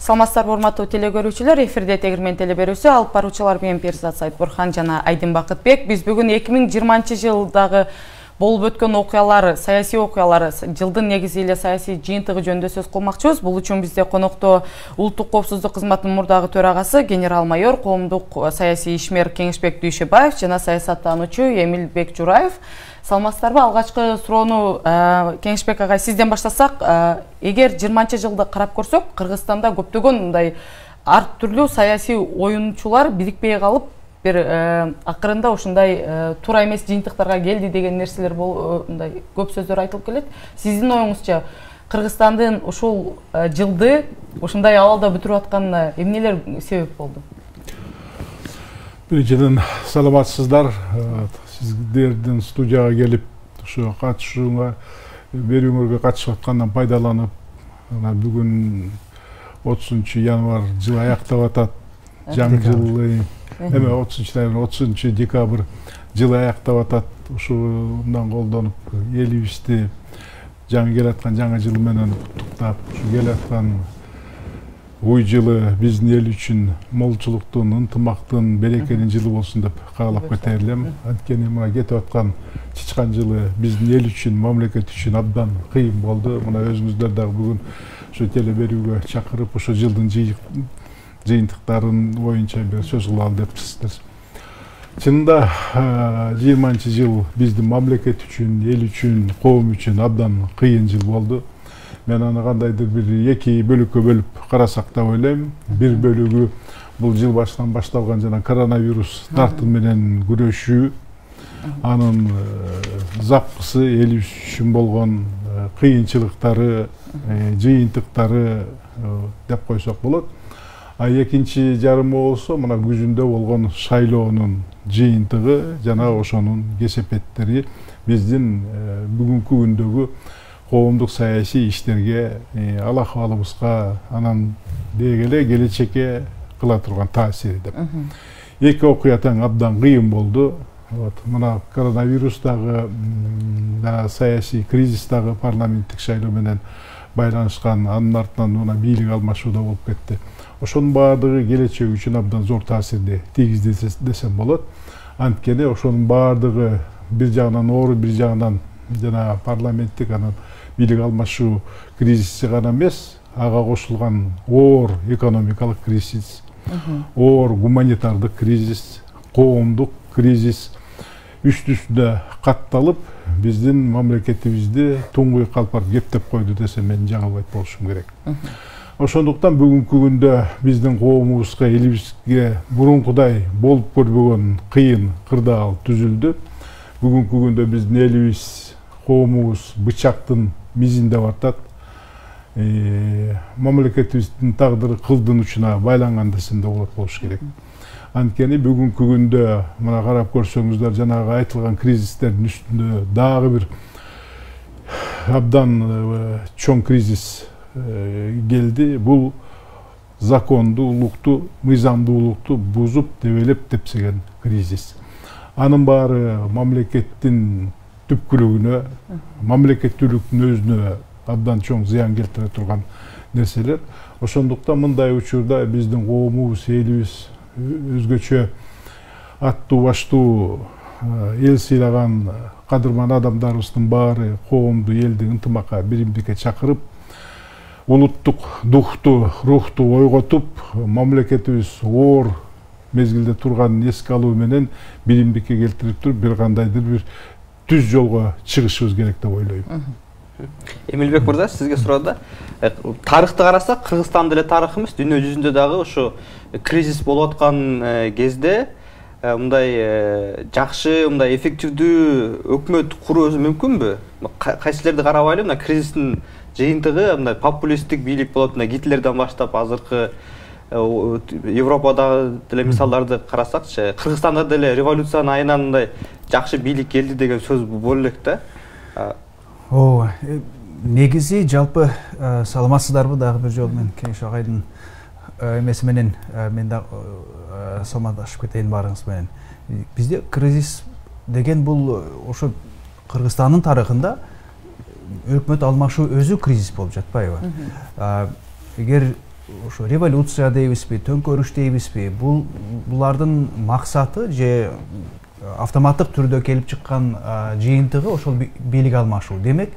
Саламатсыздарбы урматтуу теле көрүүчүлөр, эфирде Тегирмен теле берүүсү алып баруучулар менен Перизат Сайтбурхан жана Айдын Бакытбек. Биз бүгүн 2020-жылдагы болуп өткөн окуялар, саясий окуялар, жылдын негизи эле саясий жыйынтыгы жөнүндө сөз кылмакчыбыз. Бул үчүн бизде конокто Улуттук коопсуздук кызматынын мурдагы төрагасы генерал-майор, коомдук саясий ишмер Кеңешбек Дүйшөбаев жана саясаттануучу Эмилбек Жураев. Саламатсыздарбы? Алгачкы суроону Кеңешбек агай сизден баштасак, эгер 20-жылды карап көрсөк, Кыргызстанда көптөгөн мындай ар түрлүү саясий оюнчулар бирикпей калып, бир акырында ушундай туура эмес жыйынтыктарга келди деген нерселер мындай көп сөздөр айтылып келет. Сиздин оюңузча, Кыргызстандын ушул жылды ушундай абалда бүтүрүп атканына эмнелер себеп болду? Биринчиден саламатсыздар. Сиздердин студияга келип, ушу катышууга, берүүңөргө катышып аткандан пайдаланып, бүгүн 30-январь жыл аяктап атат. Жаңы жылы, 30 декабрь жыл аяктап атат. Ушундан колдонуп, элибизди жаңы келаткан жаңы жыл менен куттуктап, ушу келаткан уй жылы биздин эл үчүн молчулуктун, ынтымактын, берекенин жылы болсун деп каалап кетер элем. Анткени мына кетип аткан чычкан жылы биздин эл үчүн, мамлекет үчүн абдан кыйын болду. Мына өзүңүздөр дагы бүгүн ушу теле берүүгө чакырып, ушу жылдын жыйынтыктарын боюнча бир сөз кылалы депсиздер. Чынында 20-жыл биздин мамлекет үчүн, эл үчүн, коом үчүн абдан кыйын жыл болду. Мен аны кандайдыр бир эки бөлүккө бөлүп карасак деп ойлойм. Бир бөлүгү бул жыл башынан башталган жана коронавирус тартым менен күрөшүү, анын запкысы, элибиз үчүн болгон кыйынчылыктары, жыйынтыктары деп койсок болот. А экинчи жарымы болсо мына күзүндө болгон шайлоонун жыйынтыгы жана ошонун кесепеттери биздин бүгүнкү күндөгү коомдук саясий иштерге, ал акыбалыбызга, анан дегеле келечекке кыла турган таасири деп. Эки окуя тең абдан кыйын болду. Мына коронавирус дагы, саясий кризис дагы парламенттик шайлоо менен байланышкан, анын артынан мына бийлик алмашуу да болуп кетти. Ошонун баардыгы келечек үчүн абдан зор таасирди тийгизди десем болот. Анткени ошонун баардыгы бир жагынан оор, бир жагынан жана парламенттик, анан бийлик алмашуу кризиси гана эмес, ага кошулган оор экономикалык кризис, оор гуманитардык кризис, коомдук кризис үстү-үстүнө катталып, биздин мамлекетибизди туңгуй калпар кептеп койду десем мен жаңылбайт болушум керек. Ошондуктан бүгүнкү күндө биздин коомубузга, элибизге мурункудай болуп көрбөгөн кыйын кырдаал түзүлдү. Бүгүнкү күндө биздин элибиз, коомубуз бычактын мизинде бартат. Мамлекетибиздин тагдыры кылдын учуна байланган десем да болот болуш керек. Анткени бүгүнкү күндө мына карап көрсөңүздөр, жанагы айтылган кризистердин үстүндө дагы бир абдан чоң кризис келди. Бул закондуулукту, мыйзамдуулукту бузуп, дебелеп тепсеген кризис. Анын баары мамлекеттин түпкүлүгүнө, мамлекеттүүлүктүн өзүнө абдан чоң зыян келтире турган нерселер. Ошондуктан мындай учурда биздин коомубуз, элибиз өзгөчө аттуу баштуу эл сыйлаган кадырман адамдарыбыздын баары коомду, элди ынтымакка, биримдикке чакырып, улуттук духту, рухту ойготуп, мамлекетибиз оор мезгилде турганын эске алуу менен биримдикке келтирип туруп, бир кандайдыр бир түз жолго чыгышыбыз керек деп ойлойм. Эмилбек мырза, сизге суроо да. Тарыхты карасак, Кыргызстан деле тарых эмес, дүйнө жүзүндө дагы ошо кризис болуп аткан кезде мындай жакшы, мындай эффективдүү өкмөт куруу мүмкүнбү? Кайсылерди карабайлы, мына кризистин жыйынтыгы мындай популисттик бийлик болот, мына Гитлерден баштап азыркы Европадагы деле мисалдарды карасакчы, Кыргызстанда деле революциянын айынан мындай жакшы бийлик келди деген сөз боло элек да. Негизи жалпы саламатсыздарбы, дагы бир жолу мен Кеңеш агайдын эмеси менен мен да саламатташып кетейин баарыңыз менен. Бизде кризис деген бул ошо Кыргызстандын тарыхында өкмөт алмашуу өзү кризис болуп жатпайбы? Эгер ошо революция дейбизби, төңкөрүш дейбизби, булардын максаты же автоматтык түрдө келип чыккан жыйынтыгы ошол бийлик алмашуу. Демек,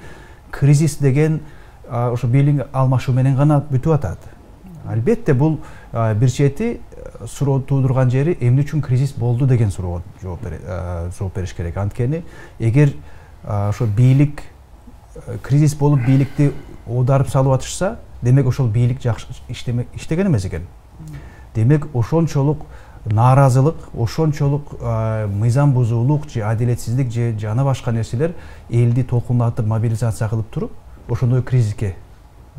кризис деген ошо бийлик алмашуу менен гана бүтүп атат. Албетте бул бир чети суроо туудурган жери эмне үчүн кризис болду деген суроого жооп бериш керек. Анткени эгер ошо бийлик кризис болуп бийликти оодарып салып атышса, демек ошол бийлик жакшы иштеген эмес экен. Демек ошончолук нааразылык, ошончолук мыйзам бузуулук же адилетсиздик же жана башка нерселер элди толкундатып мобилизация кылып туруп, ошондой кризиске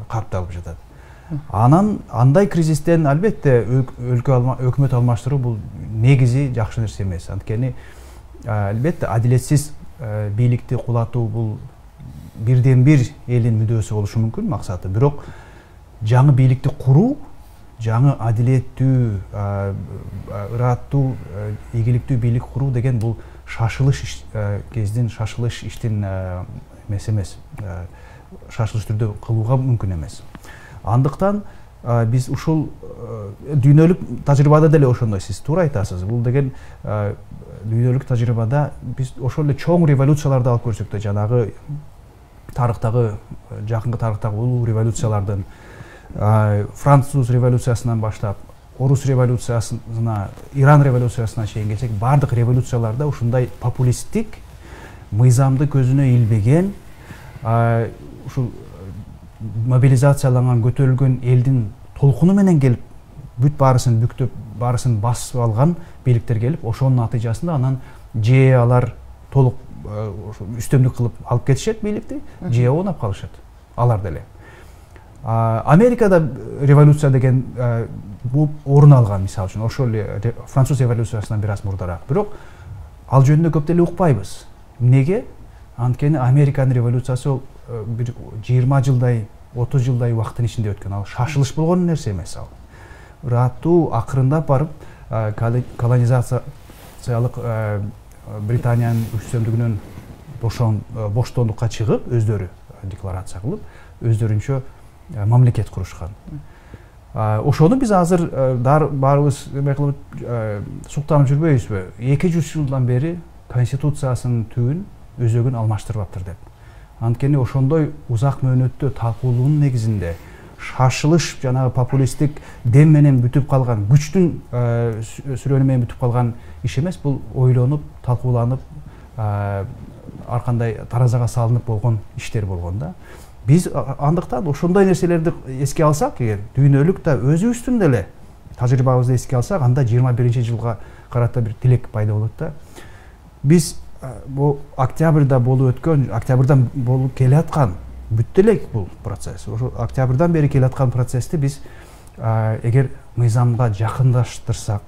капталып жатат. Анан андай кризистен албетте өкмөт алмаштыруу бул негизи жакшы нерсе эмес. Анткени албетте адилетсиз бийликти кулатуу бул бирден бир элдин мүдөөсү болушу мүмкүн, максаты. Бирок жаңы бийликти куруу, жаңы адилеттүү, ыраттуу, ийгиликтүү бийлик куруу деген бул шашылыш кездин, шашылыш иштин эмес, шашылыш түрдө кылууга мүмкүн эмес. Андыктан биз ушул дүйнөлүк тажрыйбада деле ошондой, сиз туура айтасыз. Бул деген дүйнөлүк тажрыйбада биз ошол эле чоң революцияларды алып көрсөк да, жанагы тарыхтагы, жакынкы тарыхтагы улуу революциялардын Француз революциясынан баштап, Орус революциясына, Иран революциясына чейин келсек, бардык революцияларда ушундай популисттик, мыйзамды көзүнө илбеген, ушул мобилизацияланган, көтөрүлгөн элдин толкуну менен келип, бүт баарысын бүктөп, баарысын басып алган бийликтер келип, ошонун натыйжасында анан же алар толук үстөмдүк кылып алып кетишет бийликти, же оонап калышат. Алар деле. Америкада революция деген бул орун алган, мисалы үчүн, ошол эле Француз революциясынан бир аз мурдараак. Бирок ал жөнүндө көп деле укпайбыз. Эмнеге? Анткени Американын революциясы ол бир 20 жылдай, 30 жылдай убакыттын ичинде өткөн. Ал шашылыш болгон нерсе эмес ал. Ыраттуу, акырындап барып колонизациялык Британиянын үстөмдүгүнөн боштондукка чыгып, өздөрү декларация кылып, өздөрүнчө мамлекет курушкан. Ошону биз азыр баарыбыз эме кылып суктанып жүрбөйбүзбү? 200 жылдан бери конституциясынын түбүн, өзөгүн алмаштырбаптыр деп. Анткени ошондой узак мөөнөттө талкуулуунун негизинде шашылыш, жанагы популисттик дем менен бүтүп калган, күчтүн сүрөөнү менен бүтүп калган иш эмес, бул ойлонуп, талкууланып, ар кандай таразага салынып болгон иштер болгон да. Биз андыктан ошондой нерселерди эске алсак, эгер дүйнөлүк да өзүбүздүн деле тажрыйбабызды эске алсак, анда 21-жылга карата бир тилек пайда болот да. Биз бул октябрда болуп өткөн, октябрдан болуп келе аткан бүт элек бул процесс. Ошо октябрдан бери келе аткан процессти биз эгер мыйзамга жакындаштырсак,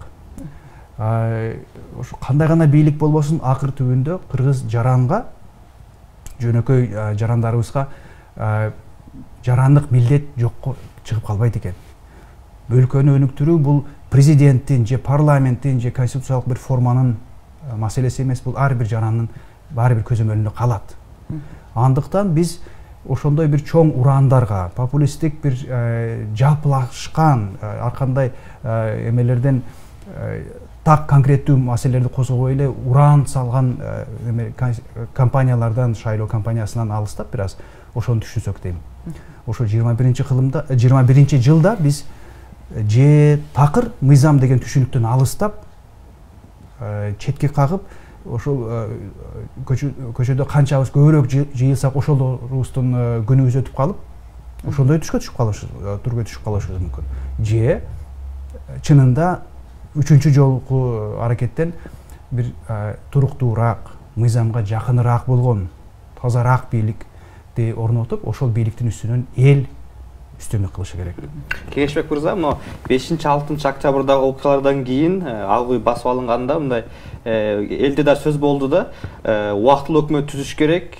ошо кандай гана бийлик болбосун, акыр түбүндө кыргыз жаранга, жөнөкөй жарандарыбызга жарандык милдет жокко чыгып калбайт экен. Өлкөнү өнүктүрүү бул президенттин же парламенттин же конституциялык бир форманын маселеси эмес, бул ар бир жарандын баары бир көзөмөлүндө калат. Андыктан биз ошондой бир чоң ураандарга, популисттик бир жалпылашкан, ар кандай эмелерден так конкреттүү маселелерди козгобой эле ураан салган компаниялардан, шайлоо компаниясынан алыстап бир аз ошону түшүнсөк дейм. Ошо 21-жылда биз же такыр мыйзам деген түшүнүктөн алыстап, четке кагып, ошол көчөдө канчабыз көбүрөөк жыйылсак, ошолорубуздун күнүбүз өтүп калып, ошондой түргө түшүп калышыбыз мүмкүн. Же чынында үчүнчү жолку аракеттен бир туруктуураак, мыйзамга жакыныраак болгон, тазараак бийликти орнотуп, ошол бийликтин үстүнөн эл үстөмдүк кылышы керек. Кеңешбек мырза, мына 5-6 октябрдагы окуялардан кийин алгы басып алынганда мындай элде да сөз болду да, убактылуу өкмөт түзүш керек,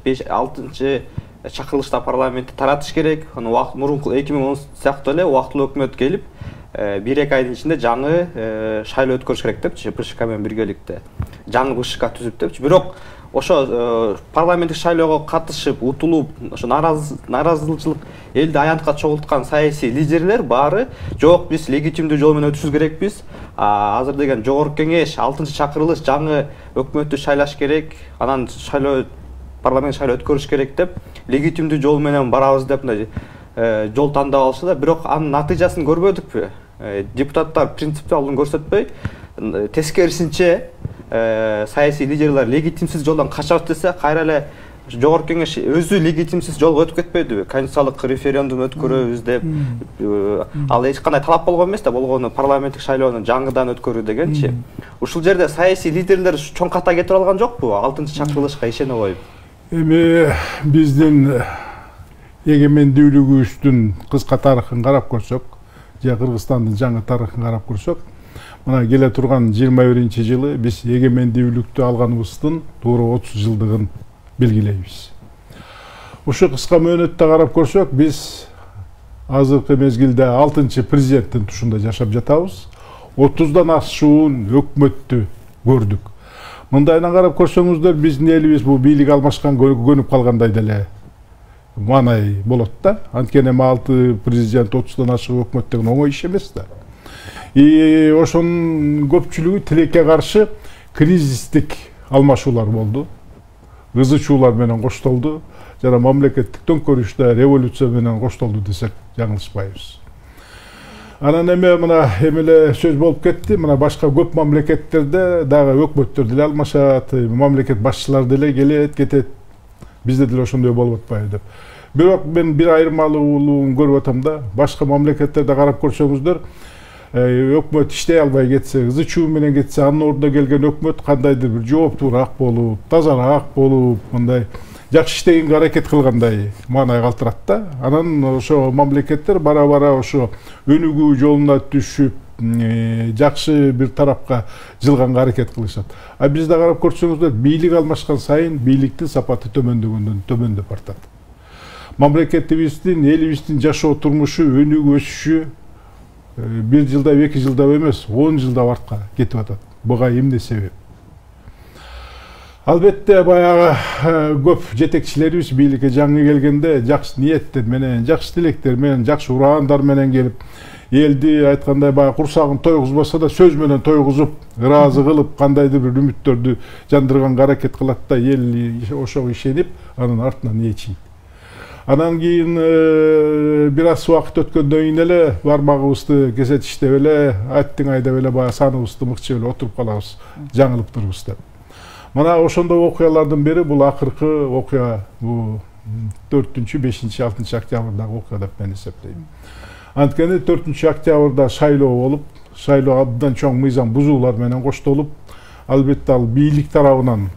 5-6 чакырылышта парламентти таратыш керек. Мурунку 2010 сыяктуу эле убактылуу өкмөт келип, 1-2 айдын ичинде жаңы шайлоо өткөрүш керек депчи, БШК менен биргеликте. Жаңы БШК түзүп депчи. Бирок ошо парламенттик шайлоого катышып утулуп ошо нааразычылык элди аянтка чогулткан саясий лидерлер баары жок, биз легитимдүү жол менен өтүшүбүз керекпиз, азыр деген жогорку кеңеш 6-чакырылыш жаңы өкмөттү шайлаш керек, анан парламент шайлоо өткөрүш керек деп легитимдүү жол менен барабыз деп жол тандап алышты да, бирок анын натыйжасын көрбөдүкпү. Депутаттар принципиалдын көрсөтпөй, тескерисинче саясий лидерлер легитимсиз жолдон качат десе, кайра эле жогорку кеңеш өзү легитимсиз жолго өтүп кетпейдиби? Конституциялык референдум өткөрөбүз деп, ал эч кандай талап болгон эмес да, болгону парламенттик шайлоону жаңыдан өткөрүү дегенчи. Ушул жерде саясий лидерлер чоң ката кетип алган жокпу? 6-чакырылышка ишене коюп. Эми биздин эгемендүүлүгүбүздүн кыска тарыхын карап көрсөк, же Кыргызстандын жаңы тарыхын карап көрсөк, мына келе турган 21-жылы биз эгемендүүлүктү алганыбыздын туура 30 жылдыгын белгилейбиз. Ушул кыска мөөнөттө карап көрсөк, биз азыркы мезгилде 6-президенттин тушунда жашап жатабыз. 30дан ашуун өкмөттү көрдүк. Мындайынан карап көрсөңүздөр, биздин элибиз бул бийлик алмашкан көнүп калгандай деле маанай болот да. Анткени 6 президент 30дан ашуун өкмөт деген оңой иш эмес да. Ошонун көпчүлүгү тилекке каршы кризистик алмашуулар болду. Ызычуулар менен коштолду, жана мамлекеттик төңкөрүштө революция менен коштолду десек жаңылышпайбыз. Анан эмеле сөз болуп кетти, мына башка көп мамлекеттерде дагы өкмөттөр деле алмашат, мамлекет башчылары деле келет, кетет. Бизде деле ошондой болуп атпайбы деп. Бирок мен бир айырмалуулугун көрүп атам да, башка мамлекеттерде карап көрсөңүздөр, өкмөт иштей албай кетсе, ызычуу менен кетсе, анын ордуна келген өкмөт кандайдыр бир жооптуураак болуп, тазараак болуп, мындай жакшы иштегенге аракет кылгандай маанай калтырат да. Анан ошо мамлекеттер бара-бара ошо өнүгүү жолуна түшүп, жакшы бир тарапка жылганга аракет кылышат. А бизде карап көрсөңүздөр, бийлик алмашкан сайын бийликтин сапаты төмөндөп бартат. Мамлекетибиздин, элибиздин жашоо турмушу, өнүгүү өсүшү 1 жылда, 2 жылда эмес, 10 жылда артка кетип атат. Буга эмне себеп? Албетте баягы көп жетекчилерибиз бийликке жаңы келгенде жакшы ниеттер менен, жакшы тилектер менен, жакшы ураандар менен келип, элди айткандай баягы курсагын тойгузбаса да сөз менен тойгузуп, ыраазы кылып, кандайдыр бир үмүттөрдү жандырганга аракет кылат да, эл ошого ишенип, анын артынан ээчийт. Анан кийин бир аз убакыт өткөндөн кийин эле бармагыбызды кесетиштеп эле, аттың айдап эле баягы саныбызды мыкчып эле отуруп калабыз, жаңылып турбуз деп. Мына ошондой окуялардын бири бул акыркы окуя, бул 4-5, 6 октябрдагы окуя деп мен эсептейм. Анткени 4 октябрда шайлоо болуп, шайлоо абдан чоң мыйзам бузуулар менен коштолуп, албетте ал бийлик тарабынан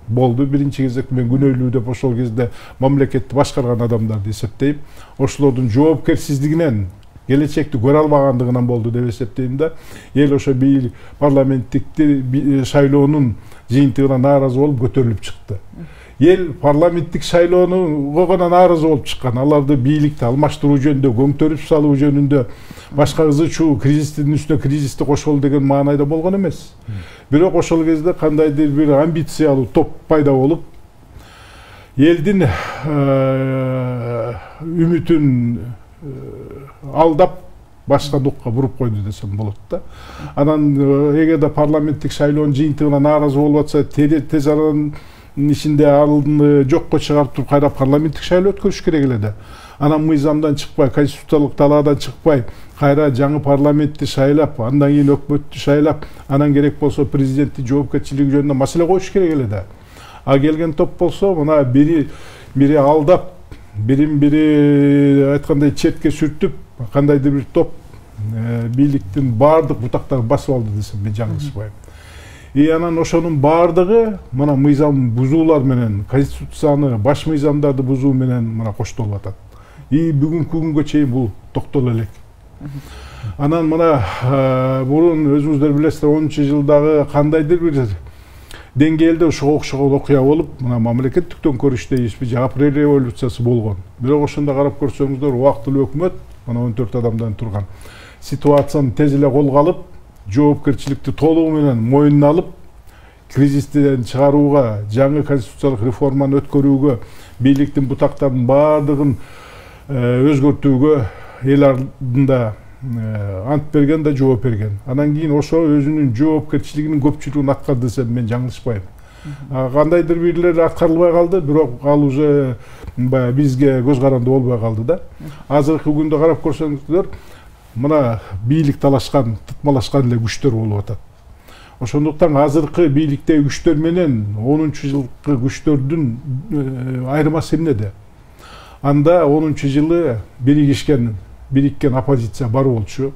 болду. Биринчи кезекте мен күнөөлүү деп ошол кезде мамлекетти башкарган адамдарды эсептейм. Ошолордун жоопкерсиздигинен, келечекти көрө албагандыгынан болду деп эсептейм да. Эл ошо бийлик парламенттик шайлоонун жыйынтыгына нааразы болуп көтөрүлүп чыкты. Эл парламенттик шайлоону гана нааразы болуп чыккан. Аларды бийликти алмаштыруу жөнүндө, көңтөрүп салуу жөнүндө, башка ызычуу кризистин үстүнө кризисти кошол деген маанайда болгон эмес. Бирок ошол кезде кандайдыр бир амбициялуу топ пайда болуп, элдин үмүтүн алдап башка нукка буруп койду десем болот да. Анан эгерде парламенттик шайлоонун жыйынтыгына нааразы болуп атса, тез аранын ичинде алды жокко чыгарып туруп кайра парламенттик шайлоо өткөрүш керек эле да. Анан мыйзамдан чыкпай, конституциялык талаадан чыкпай, кайра жаңы парламентти шайлап, андан кийин өкмөттү шайлап, анан керек болсо президенттин жоопкерчилиги жөнүндө маселе коюш керек эле да. А келген топ болсо, мына бири алдап, бири айткандай четке сүртүп, кандайдыр бир топ бийликтин баардык бутактарын басып алды десем мен жаңылышпайм. Анан ошонун баардыгы мына мыйзам бузуулар менен, конституцияны, баш мыйзамдарды бузуу менен мына коштолуп атат. Бүгүнкү күнгө чейин бул токтоло элек. Анан мына мурун өзүңүздөр билесиздер, 10-жылдагы кандайдыр бир деңгээлде ошого окшогон окуя болуп, мына мамлекеттик төңкөрүш дейбизби, же апрель революциясы болгон. Бирок ошондо карап көрсөңүздөр, убактылуу өкмөт, мына 14 адамдан турган, ситуацияны тез эле колго алып, жоопкерчиликти толугу менен мойнуна алып, кризистен чыгарууга, жаңы конституциялык реформаны өткөрүүгө, бийликтин бутактарынын баардыгын өзгөртүүгө эл алдында ант берген да жооп берген. Анан кийин ошо өзүнүн жоопкерчилигинин көпчүлүгүн аткарды десем мен жаңылышпайм. Кандайдыр бирлер аткарылбай калды, бирок ал уже бизге көз каранды болбой калды да. Азыркы күндө карап көрсөңүздөр, мына бийлик талашкан, тытмалашкан эле күчтөр болуп атат. Ошондуктан азыркы бийликтеги күчтөр менен 10-жылкы күчтөрдүн айырмасы эмнеде? Анда 10-жылы бириккен оппозиция бар болчу.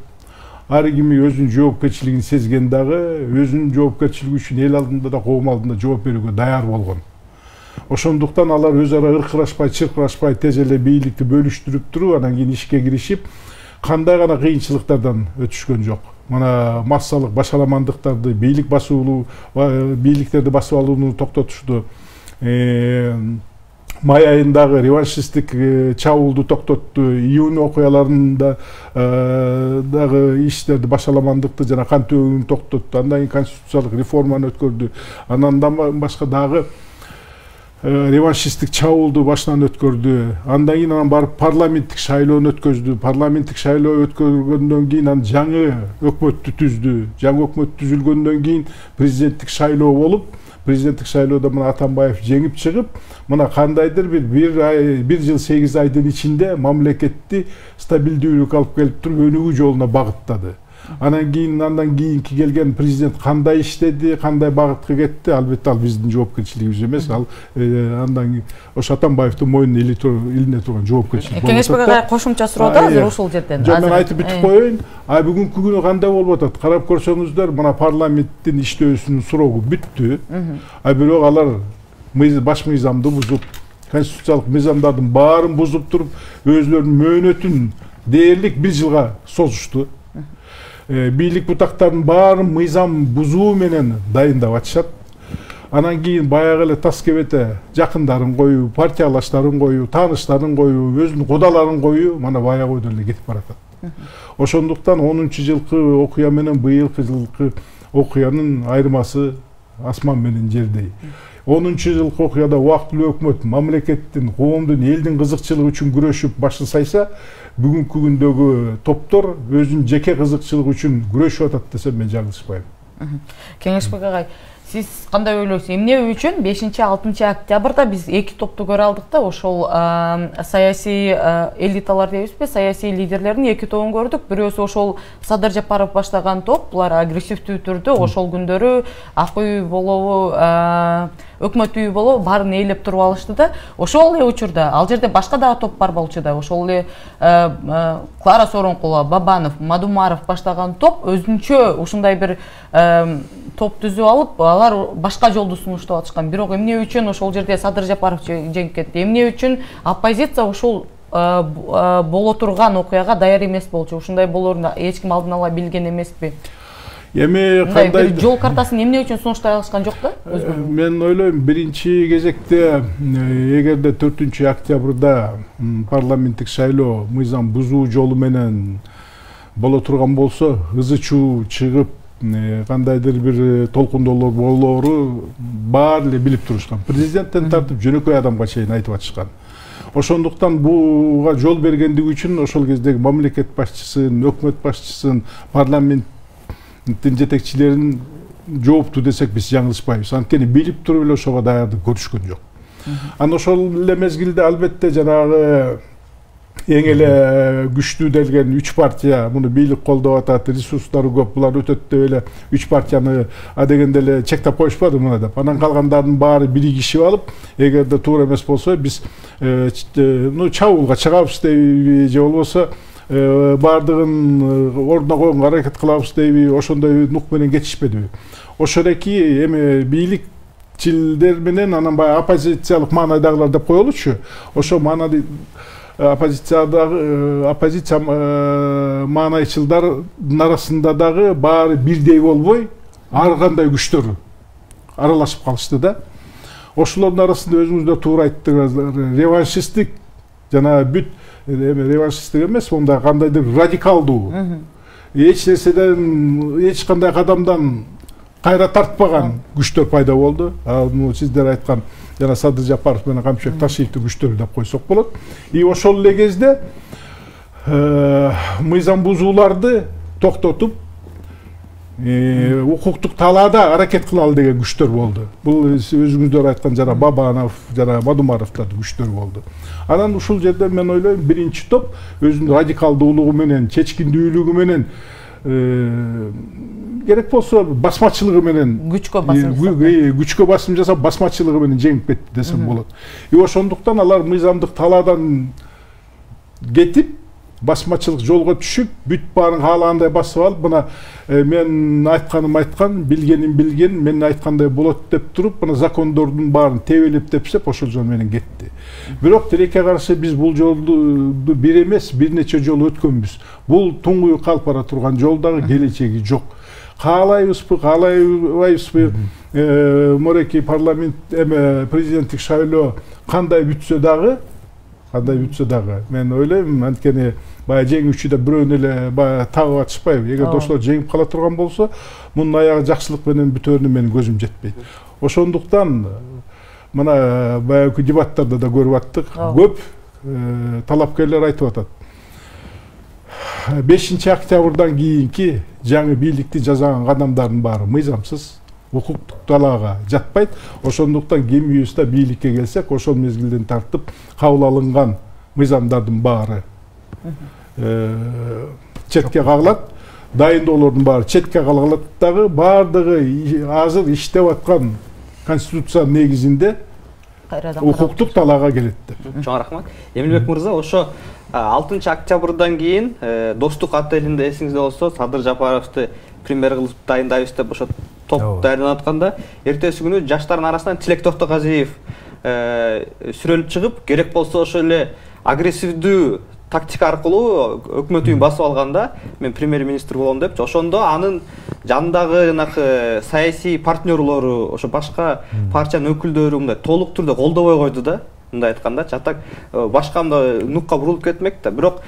Ар кими өзүнүн жоопкерчилигин сезген дагы, өзүнүн жоопкерчилиги үчүн эл алдында да коом алдында жооп берүүгө даяр болгон. Ошондуктан алар өз ара ыркырашпай, чыркырашпай тез эле бийликти бөлүштүрүп туруп, анан кийин ишке киришип, кандай гана кыйынчылыктардан өтүшкөн жок. Мына массалык башаламандыктарды, бийликтерди басып алууну токтотушту. Май айындагы реваншисттик чабуулду токтотту, июнь окуяларында дагы иштерди, башаламандыкты жана кан төгүүнү токтотту. Андан кийин конституциялык реформаны өткөрдү. Андан башка дагы реваншисттик чабуулду башынан өткөрдү. Андан кийин барып парламенттик шайлоону өткөздү. Парламенттик шайлоо өткөргөндөн кийин жаңы өкмөттү түздү. Жаңы өкмөт түзүлгөндөн кийин президенттик шайлоо болуп, президенттик шайлоодо мына Атамбаев жеңип чыгып, мына кандайдыр бир жыл 8 айдын ичинде мамлекетти стабилдүүлүккө алып келип туруп өнүгүү жолуна багыттады. Андан кийинки келген президент кандай иштеди, кандай багытка кетти, албетте ал биздин жоопкерчилигибиз эмес, ал андан ошо Атамбаевдин мойнуна илине турган жоопкерчилик. Кеңешбек агай кошумча суроо да азыр ушул жерден. Жок, мен айтып бүтүп коеюн. Бүгүнкү күнү кандай болуп атат? Карап көрсөңүздөр, мына парламенттин иштөөсүнүн сурогу бүттү. Бирок алар баш мыйзамды бузуп, конституциялык мыйзамдардын баарын бузуп туруп, өзүлөрүнүн мөөнөтүн дээрлик 1 жылга созушту. Бийлик бутактарын баарын мыйзам бузуу менен дайындап атышат. Анан кийин баягы эле тас кебете жакындарын коюу, партиялаштарын коюу, тааныштарын коюу, өзүнүн кудаларын коюу мана баягы бойдон эле кетип баратат. Ошондуктан 10-жылкы окуя менен быйылкы жылкы окуянын айырмасы асман менен жердей. 10-жылкы окуяда убактылуу өкмөт мамлекеттин, коомдун, элдин кызыкчылыгы үчүн күрөшүп башын сайса, бүгүнкү күндөгү топтор өзүнүн жеке кызыкчылыгы үчүн күрөшүп атат десем мен жаңылышпайм. Кеңешбек агай, сиз кандай ойлойсуз? Эмне үчүн 5-6 октябрда биз эки топту көрө алдык да, ошол саясий элиталар дейбизби, саясий лидерлердин эки тобун көрдүк. Бирөөсү ошол Садыр Жапаров баштаган топ, булар агрессивдүү түрдө ошол күндөрү ак үй болобу, өкмөт үйү болобу баарын ээлеп туруп алышты да. Ошол эле учурда ал жерде башка дагы топ бар болчу да. Ошол эле Клара Сооронкулова, Бабанов, Мадумаров баштаган топ өзүнчө ушундай бир топ түзүп алып, алар башка жолду сунуштап атышкан. Бирок эмне үчүн ошол жерде Садыр Жапаров жеңип кетти? Эмне үчүн оппозиция ушул боло турган окуяга даяр эмес болчу? Ушундай болоорун эч ким алдын ала билген эмеспи? Эми кандай жол картасын эмне үчүн сунуштай алышкан жок да? Мен ойлойм, биринчи кезекте эгерде 4-октябрда парламенттик шайлоо мыйзам бузуу жолу менен боло турган болсо, ызы чуу чыгып, кандайдыр бир толкундоолор болоору баары эле билип турушкан. Президенттен тартып жөнөкөй адамга чейин айтып атышкан. Ошондуктан буга жол бергендиги үчүн ошол кездеги мамлекет башчысын, өкмөт башчысын, парламенттин жетекчилерин жоопту десек биз жаңылышпайбыз. Анткени билип туруп эле ошого даярдык көрүшкөн жок. Анан ошол эле мезгилде албетте жанагы эң эле күчтүү делген 3 партия муну бийлик колдоп атат, ресурстары көп, булар өтөт деп эле 3 партияны адегенде эле чектеп коюшпады мына деп. Анан калгандардын баары биригишип алып, эгерде туура эмес болсо биз чабуулга чыгабыз дейби, же болбосо баардыгын ордуна койгонго аракет кылабыз дейби, ошондой нук менен кетишпедиби. Ошол эки эми бийликчилдер менен анан баягы оппозициялык маанайдагылар деп коелучу. Ошо маанада оппозиция маанайчылдардын арасында дагы баары бирдей болбой, ар кандай күчтөр аралашып калышты да. Ошолордун арасында өзүңүздөр туура айттыңыздар, реваншисттик жана бүт реваншисттик эмес, онда кандайдыр радикалдуу, эч нерседен, эч кандай кадамдан кайра тартпаган күчтөр пайда болду. Сиздер айткан жана Садыр Жапаров менен Камшек Ташиевдин күчтөрү деп койсок болот. И ошол эле кезде мыйзам бузууларды токтотуп укуктук талаада аракет кылалы деген күчтөр болду. Бул өзүңүздөр айткан жана Бабанов, жана Мадумаровдардын күчтөрү болду. Анан ушул жерде мен ойлойм биринчи топ өзүнүн радикалдуулугу менен, чечкиндүүлүгү менен, керек болсо басмачылыгы менен күчкө басым жасап басмачылыгы менен жеңип кетти десем болот. Ошондуктан алар мыйзамдык талаадан кетип басмачылык жолго түшүп, бүт баарын каалагандай басып алып, мына мен айтканым айткан, билгеним билген, мен айткандай болот деп туруп, мына закондордун баарын тебелеп тепсеп, ошол жол менен кетти. Бирок тилекке каршы биз бул жолду бир эмес, бир нече жол өткөнбүз. Бул туңгуй калып бара турган жолдагы келечеги жок. Каалайбызбы, каалайбызбы, мореки парламент президенттик шайлоо кандай бүтсө дагы, мен ойлойм, анткени баягы жеңүүчү да бирөөнү эле баягы табып атышпайбы. Эгер ошолор жеңип кала турган болсо, мунун аягы жакшылык менен бүтөөрүнө менин көзүм жетпейт. Ошондуктан мына баягы дебаттарда да көрүп аттык, көп талапкерлер айтып атат. 5 октябрдан кийинки жаңы бийликти жасаган адамдардын баары мыйзамсыз, укуктук талаага жатпайт. Ошондуктан кимибизде бийликке келсек, ошол мезгилден тартып кабыл алынган мыйзамдардын баары четке кагылат. Дайындоолордун баары четке кагылат дагы, баардыгы азыр иштеп аткан конституция негизинде укуктук талаага келет деп. Чоң рахмат. Эмилбек мырза, ошо 6 октябрдан кийин Достук отелинде эсиңизде болсо, Садыр Жапаровду премьер кылып дайындайбыз деп ошо топ даярданып атканда, эртеси күнү жаштардын арасынан Тилек Токтогазиев сүрөлүп чыгып, керек болсо ошо эле агрессивдүү тактика аркылуу өкмөт үйүн басып алганда, мен премьер-министр болом деп, ошондо анын жанындагы саясий партнерлору, ошо башка партиянын өкүлдөрү мындай толук түрдө колдобой койду да, мындай айтканда, чатак башка мындай нукка бурулуп кетмек да. Бирок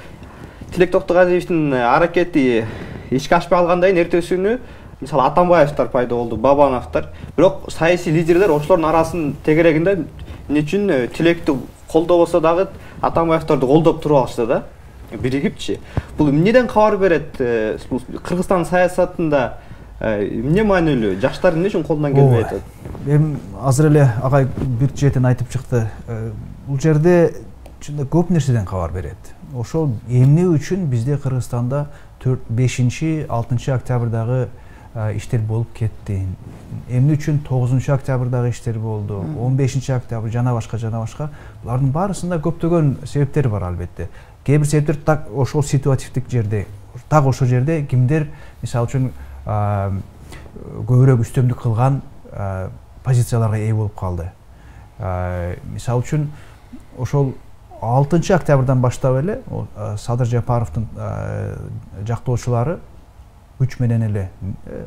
Тилек Токтогазиевдин аракети ишке ашпай калгандан кийин эртеси күнү мисалы Атамбаевдер пайда болду, Бабановдор. Бирок саясий лидерлер ошолордун арасын тегерегинде эмне үчүн Тилекти колдобосо дагы Атамбаевдорду колдоп туруп алышты да, биригипчи. Бул эмнеден кабар берет? Кыргызстан саясатында эмне маанилүү? Жаштар эмне үчүн колунан келбей атат? Эми азыр эле агай бир четин айтып чыкты. Бул жерде чында көп нерседен кабар берет. Ошол эмне үчүн бизде Кыргызстанда 5-6 октябрдагы иштер болуп кетти. Эмне үчүн 9 октябрдагы иштер болду, 15 октябрь жана башка. Булардын баарысында көптөгөн себептер бар албетте. Кээ бир себептер так ошол ситуативдик жерде, так ошол жерде кимдер мисалы үчүн көбүрөөк үстөмдүк кылган позицияларга ээ болуп калды. Мисалы үчүн ошол 6 октябрдан баштап эле Садыр Жапаровдун жактоочулары күч менен эле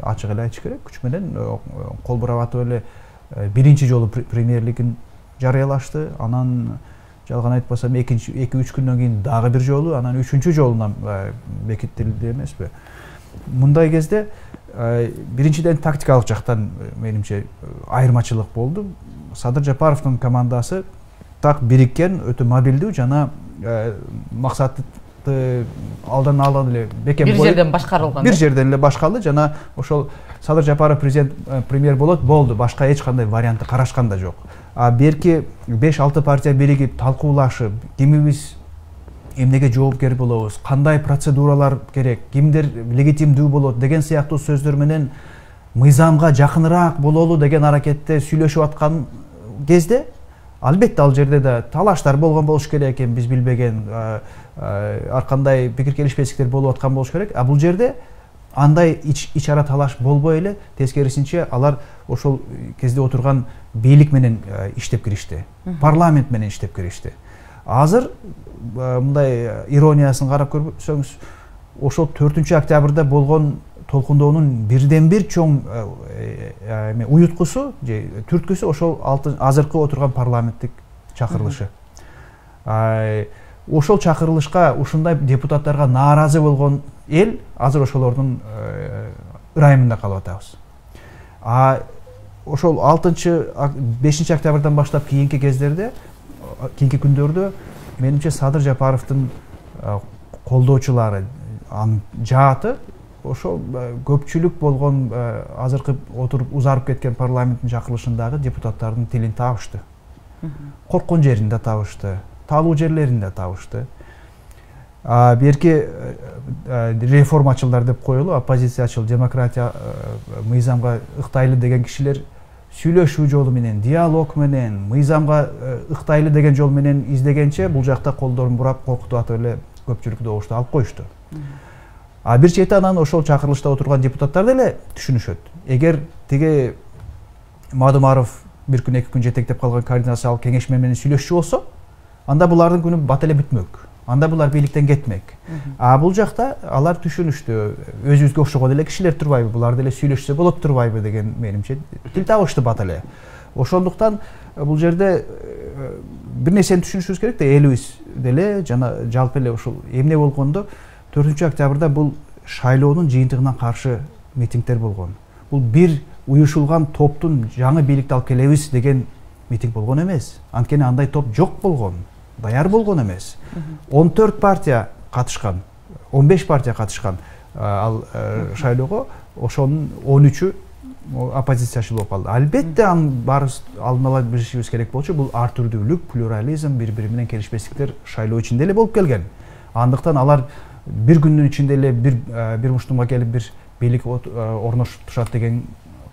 ачык эле айтыш керек, күч менен кол бурабатып эле биринчи жолу премьерлигин жарыялашты. Анан жалган айтпасам 2-3 күндөн кийин дагы бир жолу, анан 3-чү жолунан бекитилди эмеспи. Мындай кезде биринчиден тактикалык жактан менимче айырмачылык болду. Садыр Жапаровдун командасы так бириккен, өтө мобилдүү жана максатты алдан эле бекем бир жерден башкарылган. Бир жерден эле башкарды жана ошол Садыр Жапаров премьер болот болду. Башка эч кандай вариантты карашкан да жок. А берки 5-6 партия биригип талкуулашып, кимибиз эмнеге жоопкер болобуз, кандай процедуралар керек, кимдер легитимдүү болот деген сыяктуу сөздөр менен мыйзамга жакыныраак бололу деген аракетте сүйлөшүп аткан кезде, албетте ал жерде да талаштар болгон болуш керек экен, биз билбеген, ар кандай пикир келишпестиктер болуп аткан болуш керек. А бул жерде андай ич ара талаш болбой эле, тескерисинче алар ошол кезде отурган бийлик менен иштеп киришти, парламент менен иштеп киришти. Азыр мындай ирониясын карап көрсөңүз, ошол 4 октябрда болгон толкундоонун бирден бир чоң уюткусу же түрткүсү ошол азыркы отурган парламенттик чакырылышы. Ошол чакырылышка ушундай депутаттарга нааразы болгон эл азыр ошолордун ырайымында калып атабыз. Ошол 6-5 октябрдан баштап кийинки кездерде, кийинки күндөрдө менимче Садыр Жапаровдун колдоочулары, анын жааты ошол көпчүлүк болгон азыркы отуруп узарып кеткен парламенттин чакырылышындагы депутаттардын тилин табышты. Корккон жеринде табышты, таалуу жерлеринде табышты. Берки реформачылдар деп коелу, оппозициячыл, демократия мыйзамга ыктайлы деген кишилер сүйлөшүү жолу менен, диалог менен, мыйзамга ыктайлы деген жол менен издегенче бул жакта колдорун бурап коркутуп атып эле көпчүлүк добушту алып коюшту. Бир чети анан ошол чакырылышта отурган депутаттар деле түшүнүшөт. Эгер тиги Мадумаров бир күн, 2 күн жетектеп калган координациялык кеңеш менен сүйлөшчү болсо, анда булардын күнү бат эле бүтмөк. Анда булар бийликтен кетмек. Бул жакта алар түшүнүштү. Өзүбүзгө окшогон эле кишилер турбайбы, булар деле сүйлөшсө болот турбайбы деген менимче тил табышты бат эле. Ошондуктан бул жерде бир нерсени түшүнүшүбүз керек да, элибиз деле жана жалпы эле ушул эмне болгондо 4-октябрда бул шайлоонун жыйынтыгына каршы митингдер болгон. Бул бир уюшулган топтун жаңы бийликти алып келебиз деген митинг болгон эмес. Анткени андай топ жок болгон, даяр болгон эмес. 14 партия катышкан, 15 партия катышкан ал шайлоого, ошонун 13-ü оппозициячыл болуп калды. Албетте анын баарыбыз алдын ала билишибиз керек болчу, бул ар түрдүүлүк, плюрализм, бири-бири менен келишпестиктер шайлоо ичинде эле болуп келген. Андыктан алар бир күндүн ичинде эле бир муштумга келип бир бийлик орноштурушат деген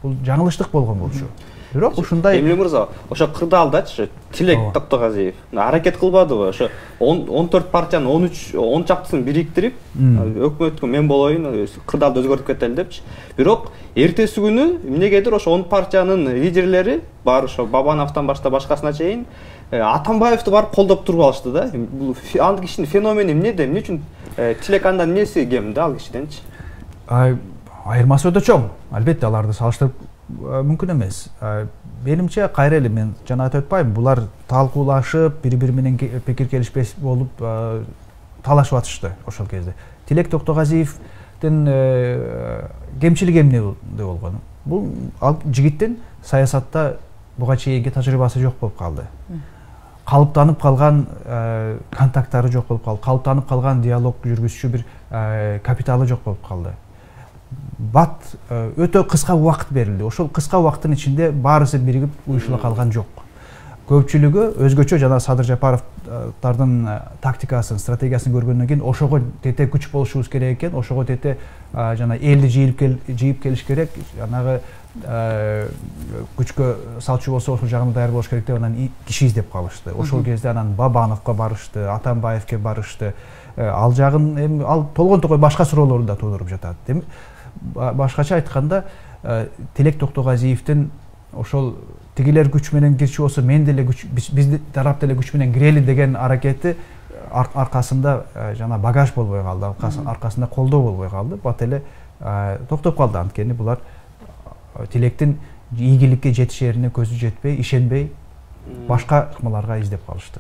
бул жаңылыштык болгон болчу. Бирок ушундай Эмилбек мырза, ошо кырдаалдачы Тилек Токтогазиев аракет кылбадыбы? Ошо 14 партиянын 10 чактысын бириктирип, өкмөткө мен болоюн, кырдаалды өзгөртүп кетели депчи. Бирок эртеси күнү эмнегедир ошо 10 партиянын лидерлери бар, ошо Бабановдон баштап башкасына чейин Атамбаевди барып колдоп туруп алышты да. Бул ал кишинин феномени эмнеде? Эмне үчүн Тилек андан эмнеси кем да ал кишиденчи? Айырмасы өтө чоң. Албетте аларды салыштырып мүмкүн эмес. Менимче кайра эле мен жана айтып атпайбы, булар талкуулашып, бири-бири менен пикир келишпес болуп талашып атышты ошол кезде. Тилек Токтогазиевдин кемчилиги эмне болгон? Бул ал жигиттин саясатта буга чейинки тажрыйбасы жок болуп калды. Калыптанып калган контакттары жок болуп калды. Калыптанып калган диалог жүргүзүүчү бир капиталы жок болуп калды. Бат өтө кыска убакыт берилди. Ошол кыска убакыттын ичинде баарысы биригип уюшула калган жок. Көпчүлүгү өзгөчө жана Садыр Жапаровдун тактикасын, стратегиясын көргөндөн кийин ошого тете күч болушубуз керек экен, ошого тете жана элди жыйып келиш керек, жанагы күчкө салчу болсо ошол жагында даяр болуш керек деп анан киши издеп калышты. Ошол кезде анан Бабановго барышты, Атамбаевге барышты. Ал жагын эми ал толгон токой башка суроолорду да туудуруп жатат. Башкача айтканда, Тилек Токтогазиевдин ошол тигилер күч менен кирчү болсо мен деле биз тарап деле күч менен кирели деген аракети аркасында жана багаж болбой калды, аркасында колдоо болбой калды. Бат эле токтоп калды, анткени булар Тилектин ийгиликке жетишерине көзү жетпей, ишенбей, башка ыкмаларга издеп калышты.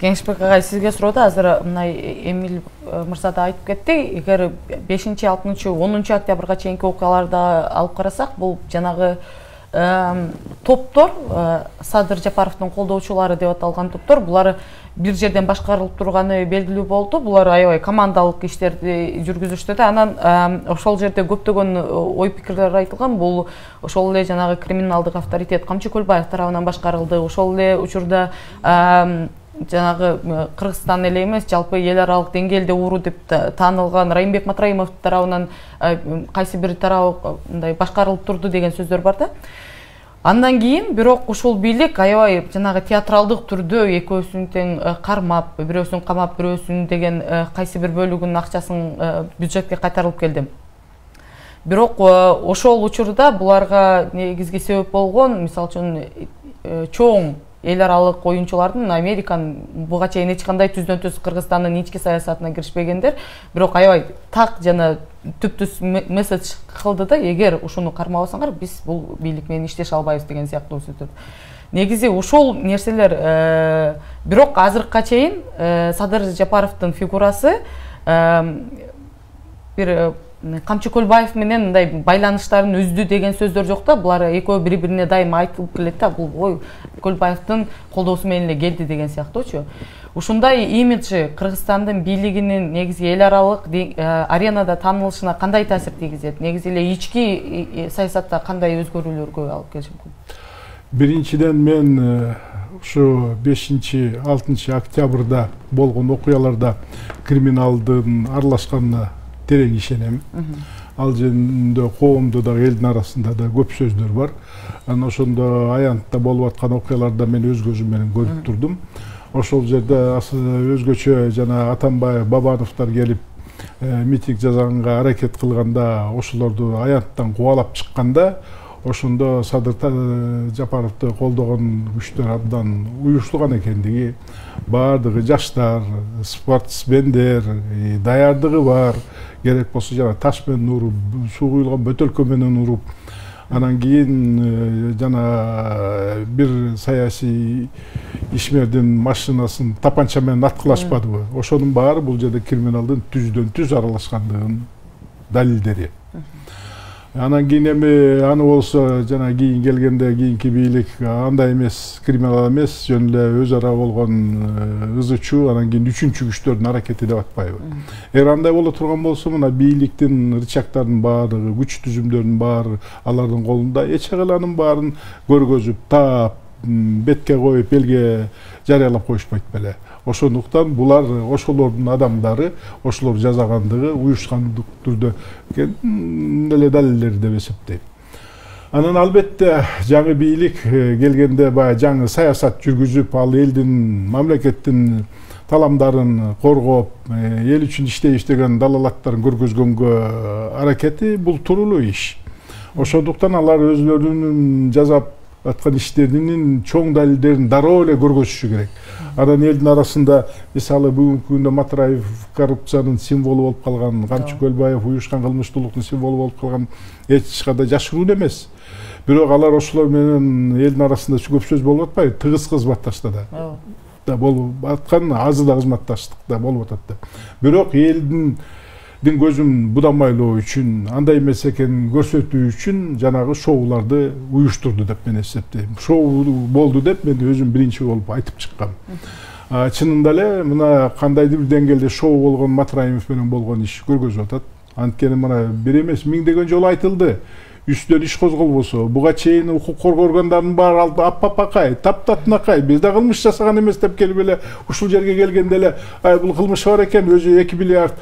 Кеңешбек агай, сизге суроодо азыр мындай Эмил мырза да айтып кетти, эгер 5-6, 10 октябрга чейинки окуяларды алып карасак, бул жанагы топтор, Садыр Жапаровдун колдоочулары деп аталган топтор, булар бир жерден башкарылып турганы белгилүү болду. Булар аябай командалык иштерди жүргүзүштү да. Анан ошол жерде көптөгөн ой пикирлер айтылган. Бул ошол эле жанагы криминалдык авторитет Камчы Көлбаев тарабынан башкарылды. Ошол эле учурда жанагы Кыргызстан эле эмес, жалпы эл аралык деңгээлде ууру деп таанылган Райымбек Матраимов тарабынан кайсы бир тарабы мындай башкарылып турду деген сөздөр бар да. Андан кийин бирок ушул бийлик аябай жанагы театралдык түрдө экөөсүн тең кармап, бирөөсүн камап, бирөөсүн деген кайсы бир бөлүгүнүн акчасын бюджетке кайтарылып келди. Бирок ошол учурда буларга негизги себеп болгон, мисалы үчүн чоң эл аралык оюнчулардын Американын буга чейин эч кандай түздөн-түз Кыргызстандын ички саясатына киришпегендер, бирок аябай так жана түптүз месседж кылды да, эгер ушуну кармабасаңар, биз бул бийлик менен иштеше албайбыз деген сыяктуу сөздөр. Негизи ушул нерселер бирок азыркыга чейин Садыр Жапаровдун фигурасы бир Камчы Көлбаев менен мындай байланыштарын үздү деген сөздөр жок да. Булар экөө бири-бирине дайыма айтылып келет да. Бул ой Көлбаевдин колдоосу менен эле келди деген сыяктуучу. Ушундай имиджи Кыргызстандын бийлигинин негизи эл аралык аренада таанылышына кандай таасир тийгизет? Негизи эле ички саясатта кандай өзгөрүүлөргө алып келиши мүмкүн? Биринчиден мен ушу 5-6 октябрда болгон окуяларда криминалдын аралашканына терең ишенем. Ал жөнүндө коомдо да элдин арасында да көп сөздөр бар. Анан ошондо аянтта болуп аткан окуяларда мен өз көзүм менен көрүп турдум. Ошол жерде өзгөчө жана Атамбаев, Бабановдор келип митинг жасаганга аракет кылганда, ошолорду аянттан кубалап чыкканда, ошондо Садыр Жапаровду колдогон күчтөр абдан уюштурган экендиги, баардыгы жаштар, спортсмендер, даярдыгы бар, керек болсо жана таш менен уруп, суу куюлган бөтөлкө менен уруп, анан кийин жана бир саясий ишмердин машинасын тапанча менен аткылашпадыбы. Ошонун баары бул жерде криминалдын түздөн түз аралашкандыгынын далилдери. Анан кийин эми аны болсо жана кийин келгенде кийинки бийлик андай эмес, криминал эмес, жөн эле өз ара болгон ызычуу, анан кийин үчүнчү күчтөрдүн аракети деп атпайбы. Эгер андай боло турган болсо, мына бийликтин рычагдардын баардыгы, күч түзүмдөрдүн баары алардын колунда, эч кайла анын баарын көргөзүп, таап, бетке коюп, элге жарыялап коюшпайт беле. Ошондуктан булар ошолордун адамдары, ошолор жасагандыгы уюшкандык түрдө эле далилдер деп эсептейм. Анан албетте жаңы бийлик келгенде баягы жаңы саясат жүргүзүп, ал элдин, мамлекеттин таламдарын коргоп, эл үчүн иштейбиз деген далалаттарын көргөзгөнгө аракети бул тууралуу иш. Ошондуктан алар өзлөрүнүн жасап аткан иштеринин чоң далилдерин дароо эле көргөзүшү керек. Анан элдин арасында мисалы бүгүнкү күндө Матраев коррупциянын символу болуп калган, Камчы Көлбаев уюшкан кылмыштуулуктун символу болуп калган эч кандай жашыруун эмес. Бирок алар ошолор менен элдин арасында көп сөз болуп атпайбы? Тыгыз кызматташта да болуп аткан, азы да кызматташтык да болуп атат да. Бирок элдин көзүн будамайлоо үчүн, андай эмес экенин көрсөтүү үчүн жанагы шоуларды уюштурду деп мен эсептейм. Шоу болду деп мен өзүм биринчи болуп айтып чыккам. Чынында эле мына кандайдыр бир деңгээлде шоу болгон Матраев менен болгон иш көргөзүп атат. Анткени мына бир эмес, миңдеген жолу айтылды. Үстөн иш козголбосо, буга чейин укук коргоо органдарынын баары аппакай, таптатынакай, биз да кылмыш жасаган эмес деп келип эле ушул жерге келгенде эле, бул кылмыш бар экен, өзү 2 миллиард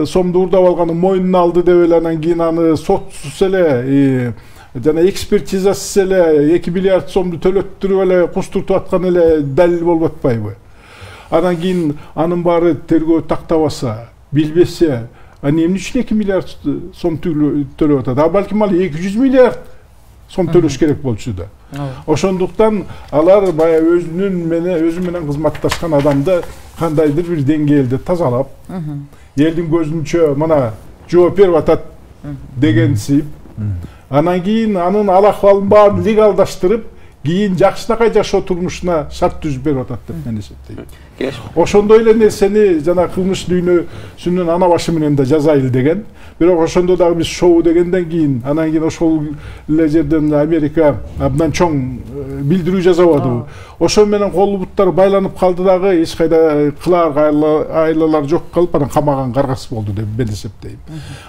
сомду урдап алганы мойнуна алды деп эле, анан кийин аны сотсуз эле жана экспертизасыз эле 2 миллиард сомду төлөттүрүп эле кустуртуп аткан эле далил болуп атпайбы? Анан кийин анын баары тергөө тактабаса, билбесе, эмне үчүн 2 миллиард сом төлөп атат? Балким ал 200 миллиард сом төлөш керек болчу да. Ошондуктан алар баягы өзү менен кызматташкан адамды кандайдыр бир деңгээлде тазалап, элдин көзүнчө мына жооп берип атат дегенсип, анан кийин анын ал акыбалын баарын легалдаштырып, кийин жакшынакай жашоо турмушуна шарт түзүп берип атат деп мен эсептейм. Ошондой эле нерсени жана кылмыш дүйнөсүнүн ана башы менен да жасайлы деген. Бирок ошондо дагы биз шоу дегенден кийин, анан кийин ошол эле жерден Америка абдан чоң билдирүү жасабадыбы. Ошо менен колу буттары байланып калды дагы, эч кайда кылаар айлалар жок калып, анан камаган каргас болду деп мен эсептейм.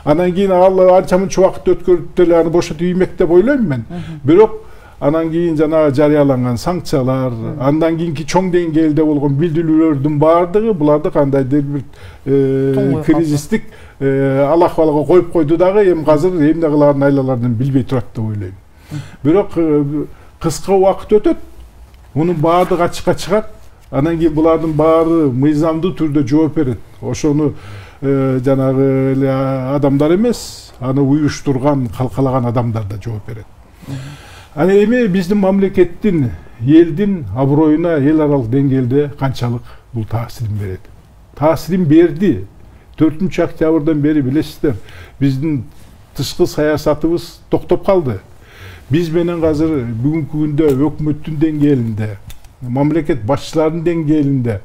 Анан кийин ал анча мынча убакыт өткөрүп деле аны бошотуп иймек деп ойлойм мен. Бирок анан кийин жана жарыяланган санкциялар, андан кийинки чоң деңгээлде болгон билдирүүлөрдүн баардыгы буларды кандайдыр бир кризистик ал акыбалга коюп койду дагы, эми азыр эмне кылаарын айлалардан билбей турат деп ойлойм. Бирок кыска убакыт өтөт, мунун баардыгы ачыкка чыгат, анан кийин булардын баары мыйзамдуу түрдө жооп берет. Ошону жанагы эле адамдар эмес, аны уюштурган, калкалаган адамдар да жооп берет. Аны эми биздин мамлекеттин, элдин аброюна эл аралык деңгээлде канчалык бул таасирин берет? Таасирин берди. 4 октябрдан бери билесиздер, биздин тышкы саясатыбыз токтоп калды. Биз менен азыр бүгүнкү күндө өкмөттүн деңгээлинде, мамлекет башчыларынын деңгээлинде,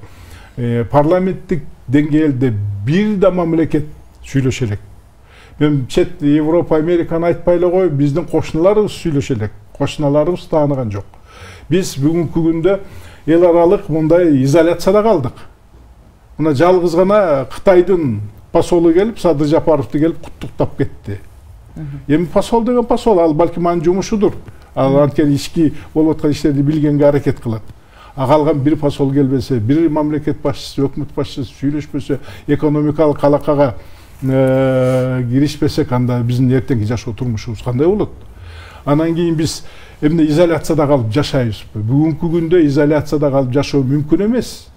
парламенттик деңгээлде бир да мамлекет сүйлөшө элек. Мен чет Европа, Американы айтпай эле кой, биздин кошуналарыбыз сүйлөшө элек. Кошуналарыбыз тааныган жок. Биз бүгүнкү күндө эл аралык мындай изоляцияда калдык. Мына жалгыз гана Кытайдын посолу келип, Садыр Жапаровду келип куттуктап кетти. Эми посол деген посол, ал балким анын жумушудур. Ал анткени ички болуп аткан иштерди билгенге аракет кылат. А калган бир посол келбесе, бир мамлекет башчысы, өкмөт башчысы сүйлөшпөсө, экономикалык алакага киришпесек, анда биздин эртеңки жашоо турмушубуз кандай болот? Анан кийин биз эмне изоляцияда калып жашайбызбы? Бүгүнкү күндө изоляцияда калып жашоо мүмкүн эмес.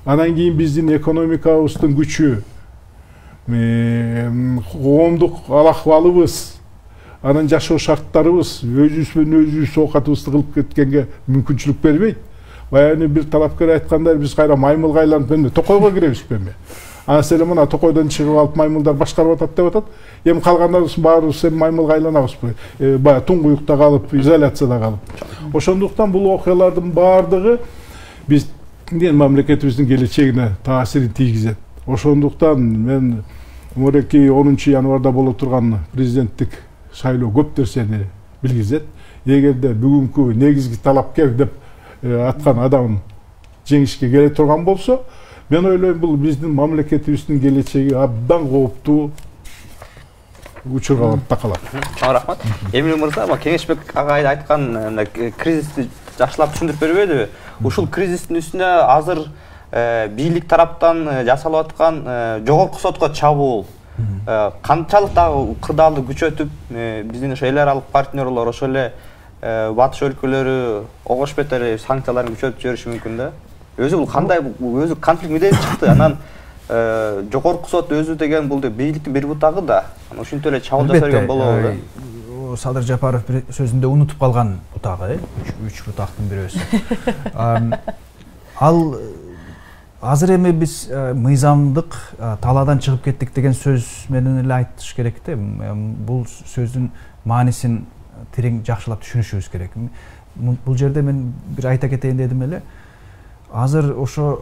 Анан кийин биздин экономикабыздын күчү, коомдук ахвалыбыз, анан жашоо шарттарыбыз, өзүбүз менен өзүбүз оокатыбызды кылып кеткенге мүмкүнчүлүк бербейт. Баягы бир талапкер айткандай, биз кайра маймылга айланып эмне токойго киребизби эми? Анан эле мына токойдон чыгып алып маймылдар башкарып атат деп атат. Эми калгандарыбыз баарыбыз эми маймылга айланабызбы? Баягы туңгуюкта калып, изоляцияда калып. Ошондуктан бул окуялардын баардыгы биздин мамлекетибиздин келечегине таасирин тийгизет. Ошондуктан мен мурекки 10 январда боло турган президенттик шайлоо көп нерсени билгизет. Эгерде бүгүнкү негизги талапкер деп аткан адам жеңишке келе турган болсо, мен ойлойм бул биздин мамлекетибиздин келечеги абдан кооптуу учурга барып такалат. Рахмат. Эмил мырза, Кеңешбек агай айткан кризисти жакшылап түшүндүрүп бербедиби? Ушул кризистин үстүнө азыр бийлик тараптан жасалып аткан жогорку сотко чабуул канчалык дагы кырдаалды күчөтүп, биздин ошо эл аралык партнерлор, ошо эле батыш өлкөлөрү огош бетери санкцияларын күчөтүп жибериши мүмкүн да? Өзү бул кандай, өзү конфликт меден чыкты? Анан жогорку сот өзү деген бул бийликтин бир бутагы да. Ушинтип эле чабуул жасалган болобу? Садыр Жапаров сөзүндө унутуп калган бутагы, үч бутактын бирөөсү. Ал азыр эми биз мыйзамдык талаадан чыгып кеттик деген сөз менен эле айтыш керек да. Бул сөздүн маанисин терең жакшылап түшүнүшүбүз керек. Бул жерде мен бир айта кетейин дедим эле. Азыр ошо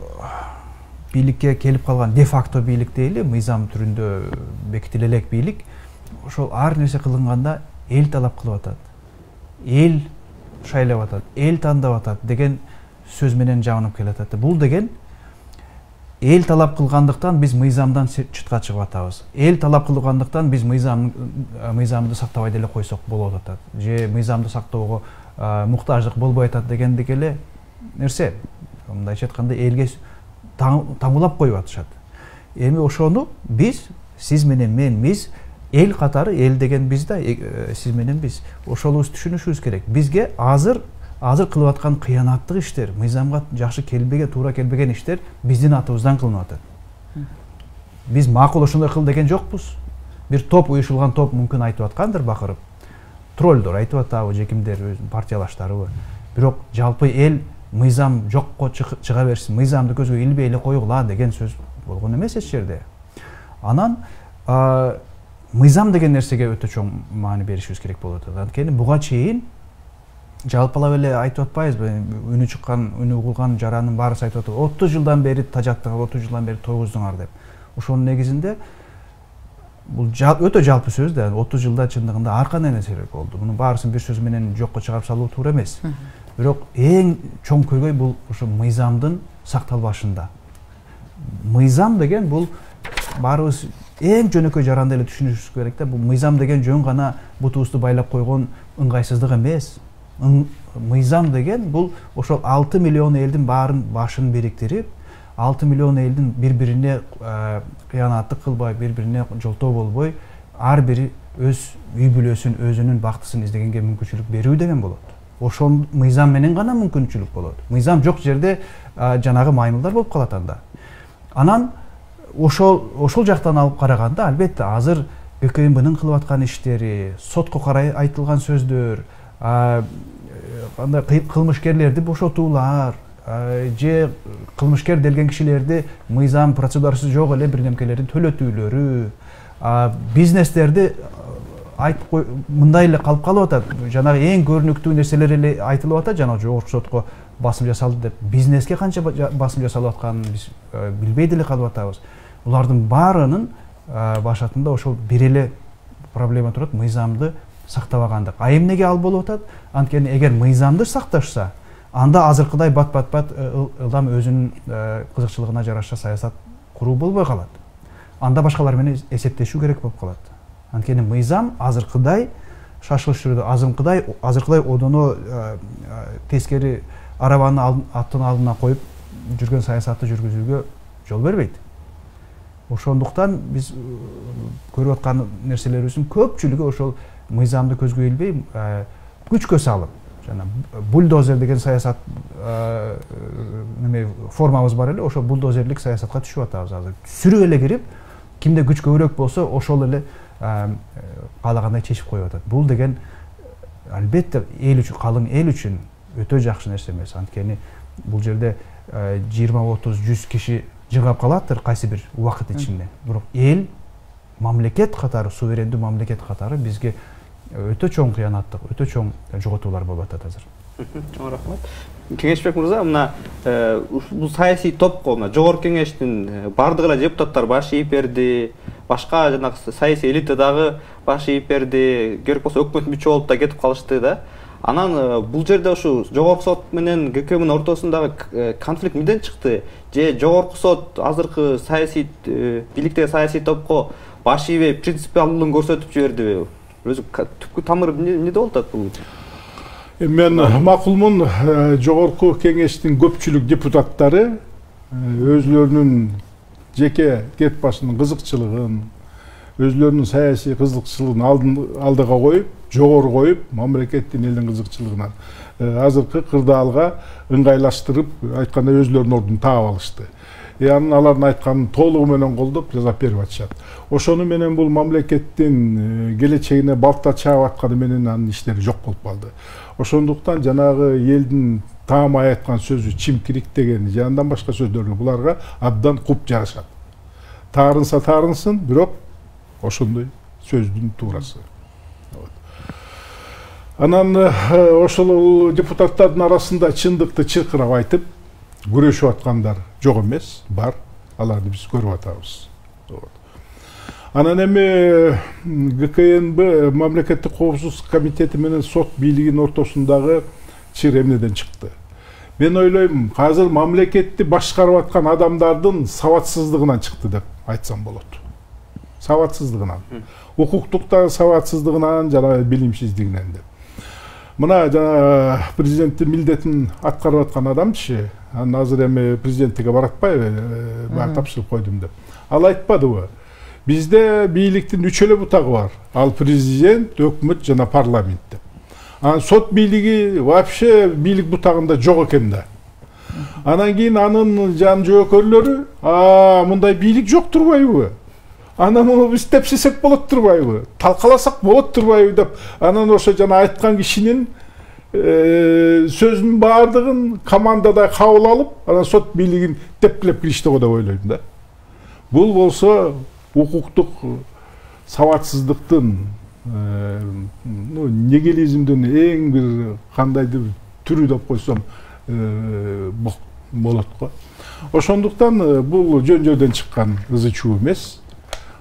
бийликке келип калган де-факто бийлик дейли, мыйзам түрүндө бекитиле элек бийлик, ошол ар нерсе кылынганда эл талап кылып атат. Эл шайлап атат, эл тандап атат деген сөз менен жабынып келатат. Бул деген эл талап кылгандыктан биз мыйзамдан чытка чыгып атабыз. Эл талап кылгандыктан биз мыйзамды сактабай деле койсок болот атат. Же мыйзамды сактоого муктаждык болбой атат дегендик эле нерсе. Мындайча айтканда элге таңулап коюп атышат. Эми ошону биз, сиз менен мен, биз эл катары, эл деген биз да, сиз менен биз ошолубуз түшүнүшүбүз керек. Бизге азыр кылып аткан кыянаттык иштер, мыйзамга жакшы келбеген, туура келбеген иштер биздин атыбыздан кылынып атат. Биз макул ошондой кыл деген жокпуз. Бир топ, уюшулган топ мүмкүн айтып аткандыр бакырып. Троллдор айтып атабы, же кимдер, партиялаштарыбы. Бирок жалпы эл мыйзам жокко чыга берсин, мыйзамды көзгө илбей эле койгула деген сөз болгон эмес эч жерде. Анан мыйзам деген нерсеге өтө чоң маани беришибиз керек болот. Анткени буга чейин жалпылап эле айтып атпайбызбы, үнү чыккан, үнү угулган жаранын баарысы айтып атат. 30 жылдан бери тажаттыңар, 30 жылдан бери тойгуздуңар деп. Ошонун негизинде бул өтө жалпы сөз да, 30 жылда чындыгында ар кандай нерселер болду. Мунун баарысын бир сөз менен жокко чыгарып салуу туура эмес. Бирок эң чоң көйгөй бул ошо мыйзамдын сакталбашында. Мыйзам деген бул баарыбыз эң жөнөкөй жаранда эле түшүнүшүбүз керек да. Бул мыйзам деген жөн гана бутубузду байлап койгон ыңгайсыздык эмес. Мыйзам деген бул ошол 6 миллион элдин баарын башын бириктирип, 6 миллион элдин бири-бирине кыянаттык кылбай, бири-бирине жолтоо болбой, ар бири өз үй бүлөсүн, өзүнүн бактысын издегенге мүмкүнчүлүк берүү деген болот. Ошол мыйзам менен гана мүмкүнчүлүк болот. Мыйзам жок жерде жанагы маймылдар болуп калат анда. Анан ошол жактан алып караганда, албетте азыр ГКМБнын кылып аткан иштери, сотко карай айтылган сөздөр, кандай кылмышкерлерди бошотуулар, же кылмышкер делген кишилерди мыйзам процедурасы жок эле бирдемкелердин төлөтүүлөрү, бизнестерди айтып мындай эле калып атат. Жанагы эң көрүнүктүү нерселер эле айтылып атат, жана жогорку сотко басым жасалды деп. Бизнеске канча басым жасалып атканын биз билбей деле калып атабыз. Булардын баарынын башатында ошол бир эле проблема турат мыйзамды сактабагандык. А эмнеге ал болуп атат? Анткени эгер мыйзамды сакташса, анда азыркыдай бат ылдам өзүнүн кызыкчылыгына жараша саясат куруу болбой калат. Анда башкалар менен эсептешүү керек болуп калат. Анткени мыйзам азыркыдай шашылыш түрдө азыркыдай одоно тескери арабаны аттын алдына коюп жүргөн саясатты жүргүзүүгө жол бербейт. Ошондуктан биз көрүп аткан нерселерибиздин көпчүлүгү ошол мыйзамды көзгө илбей күчкө салып, жана бульдозер деген саясат формабыз бар эле, ошол бульдозерлик саясатка түшүп атабыз азыр. Сүрүп эле кирип, кимде күч көбүрөөк болсо, ошол эле каалагандай чечип коюп атат. Бул деген албетте эл үчүн, калың эл үчүн өтө жакшы нерсе эмес. Анткени бул жерде 20-30-100 киши жыгап калаттыр кайсы бир убакыт ичинде. Бирок эл, мамлекет катары, суверендүү мамлекет катары бизге өтө чоң кыянаттык, өтө чоң жоготуулар болуп атат азыр. Рахмат. Кеңешбек мырза, мына бул саясий топко, мына жогорку кеңештин бардык эле депутаттар баш ийип берди, башка жанагы саясий элита дагы баш ийип берди, керек болсо өкмөт мүчө болуп да кетип калышты да. Анан бул жерде ушу жогорку сот менен ГКМдын ортосундагы конфликт эмнеден чыкты? Же жогорку сот азыркы саясий бийликтеги саясий топко баш ийбей принципиалдуулугун көрсөтүп жибердиби? Өзү түпкү тамыры эмнеде болуп атат бул? Мен макулмун, жогорку кеңештин көпчүлүк депутаттары өзлөрүнүн жеке кет башынын кызыкчылыгын, өзлөрүнүн саясий кызыкчылыгын алдыга коюп, жогору коюп, мамлекеттин элдин кызыкчылыгынан азыркы кырдаалга ыңгайлаштырып, айтканда өзлөрүнүн ордун таап алышты. Анын алардын айтканын толугу менен колдоп жазап берип атышат. Ошону менен бул мамлекеттин келечегине балта чаап атканы менен анын иштери жок болуп калды. Ошондуктан жанагы элдин таамай айткан сөзү чимкирик деген же андан башка сөздөргө буларга абдан куп жарашат. Таарынса таарынсын, бирок ошондой сөздүн туурасы. Анан ошол депутаттардын арасында чындыкты чыркырап айтып күрөшүп аткандар жок эмес, бар. Аларды биз көрүп атабыз. Анан эми ГКНБ мамлекеттик коопсуздук комитети менен сот бийлигинин ортосундагы чыр эмнеден чыкты? Мен ойлойм, азыр мамлекетти башкарып аткан адамдардын сабатсыздыгынан чыкты деп айтсам болот. Сабатсыздыгынан. Укуктукта сабатсыздыгынан жана билимсиздигинен деп. Мына жана президенттин милдетин аткарып аткан адамчы, анан азыр эми президенттикке баратпайбы, бар тапшырып койдум деп. Ал айтпадыбы? Бизде бийликтин 3 эле бутагы бар. Ал президент, өкмөт жана парламент деп. Анан сот бийлиги вообще бийлик бутагында жок экен да. Анан кийин анын жан жөөкөрлөрү, мындай бийлик жок турбайбы? Анан муну биз тепсесек болот турбайбы? Талкаласак болот турбайбы деп, анан ошо жана айткан кишинин сөзүнүн баардыгын командада кабыл алып, анан сот бийлигин тепкилеп киришти го деп ойлойм да. Бул болсо укуктук сабатсыздыктын, нигилизмдин эң бир кандайдыр түрү деп койсом болот го. Ошондуктан бул жөн-жөндөдөн чыккан ызы чуу эмес.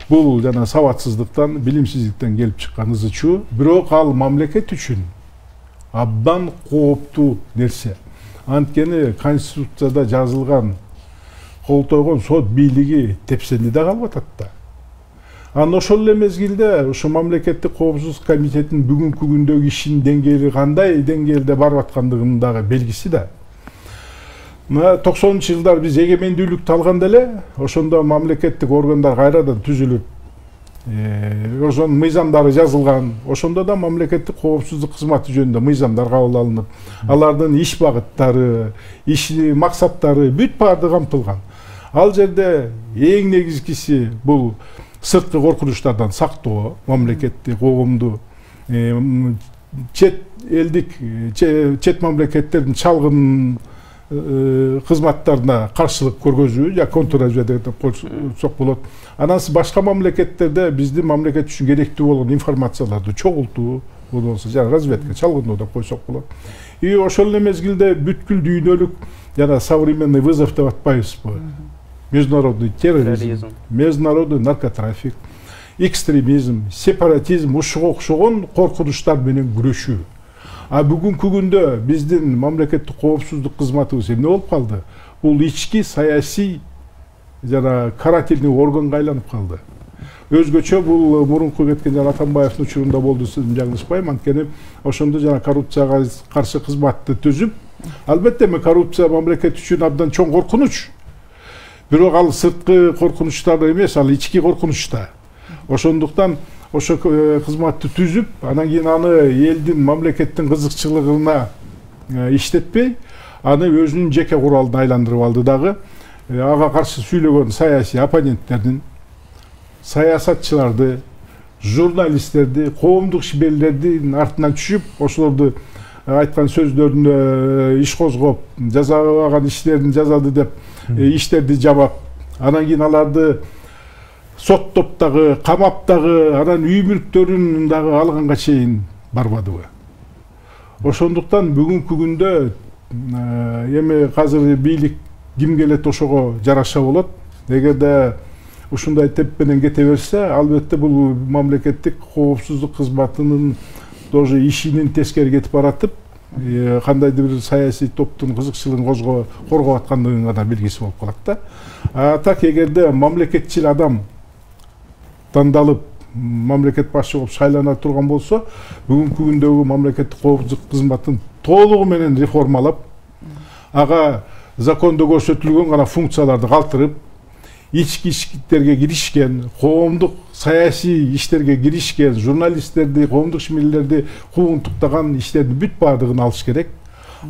Бул жана сабатсыздыктан, билимсиздиктен келип чыккан ызы чуу, бирок ал мамлекет үчүн абдан кооптуу нерсе. Анткени Конституцияда жазылган, колтойгон сот бийлиги тепсенди да калып атат да. Анан ошол эле мезгилде ушу мамлекеттик коопсуздук комитетинин бүгүнкү күндөгү ишинин деңгээли кандай деңгээлде барып аткандыгынын дагы белгиси да. 90-жылдар биз эгемендүүлүктү алганда эле, ошондо мамлекеттик органдар кайрадан түзүлүп, ошонун мыйзамдары жазылган, ошондо да мамлекеттик коопсуздук кызматы жөнүндө мыйзамдар кабыл алынып, алардын иш багыттары, иш максаттары бүт баардыгы камтылган. Ал жерде эң негизгиси бул сырткы коркунучтардан сактоо, мамлекеттик коомду чет элдик, чет мамлекеттердин чалгын кызматтарына каршылык көргөзүү, я контрразведка деп койсок болот. Анан башка мамлекеттерде биздин мамлекет үчүн керектүү болгон информацияларды чогултуу, болбосо жана разведка чалгындоо деп койсок болот. И ошол эле мезгилде бүткүл дүйнөлүк жана современный вызов деп атпайбызбы? Международный терроризм, международный наркотрафик. экстремизм, сепаратизм ушуга окшогон коркунучтар менен күрөшүү. А бүгүнкү күндө биздин мамлекеттик коопсуздук кызматыбыз эмне болуп калды? Бул ички саясий жана карательный органга айланып калды. Өзгөчө бул мурунку кеткен жана Атамбаевдин учурунда болду, жаңылышпайм. Анткени ошондо жана коррупцияга каршы кызматты түзүп, албетте коррупция мамлекет үчүн абдан чоң коркунуч. Бирок ал сырткы коркунучтар эмес, ал ички коркунучта. Ошондуктан ошо кызматты түзүп, анан кийин аны элдин, мамлекеттин кызыкчылыгына иштетпей, аны өзүнүн жеке куралына айландырып алды дагы. Ага каршы сүйлөгөн саясий оппоненттердин, саясатчыларды, журналисттерди, коомдук ишмерлердин артынан түшүп, ошолорду айткан сөздөрүнө иш козгоп, жазабаган иштерин жазады деп иштерди жабап, анан кийин аларды соттоп дагы, камап дагы, анан үй мүлктөрүн дагы алганга чейин барбадыбы. Ошондуктан бүгүнкү күндө эми азыр бийлик ким келет ошого жараша болот. Эгерде ушундай теппенен кете берсе, албетте бул мамлекеттик коопсуздук кызматынын тоже ишинин тескери кетип баратып, кандайдыр бир саясий топтун кызыкчылыгын коргоп аткандыгын гана белгиси болуп калат да. А так эгерде мамлекетчил адам тандалып, мамлекет башчы болуп шайлана турган болсо, бүгүнкү күндөгү мамлекеттик коопсуздук кызматын толугу менен реформалап, ага закондо көрсөтүлгөн гана функцияларды калтырып, ички иштерге киришкен, коомдук саясий иштерге киришкен журналисттерди, коомдук ишмерлерди куугунтуктаган иштердин бүт баардыгын алыш керек.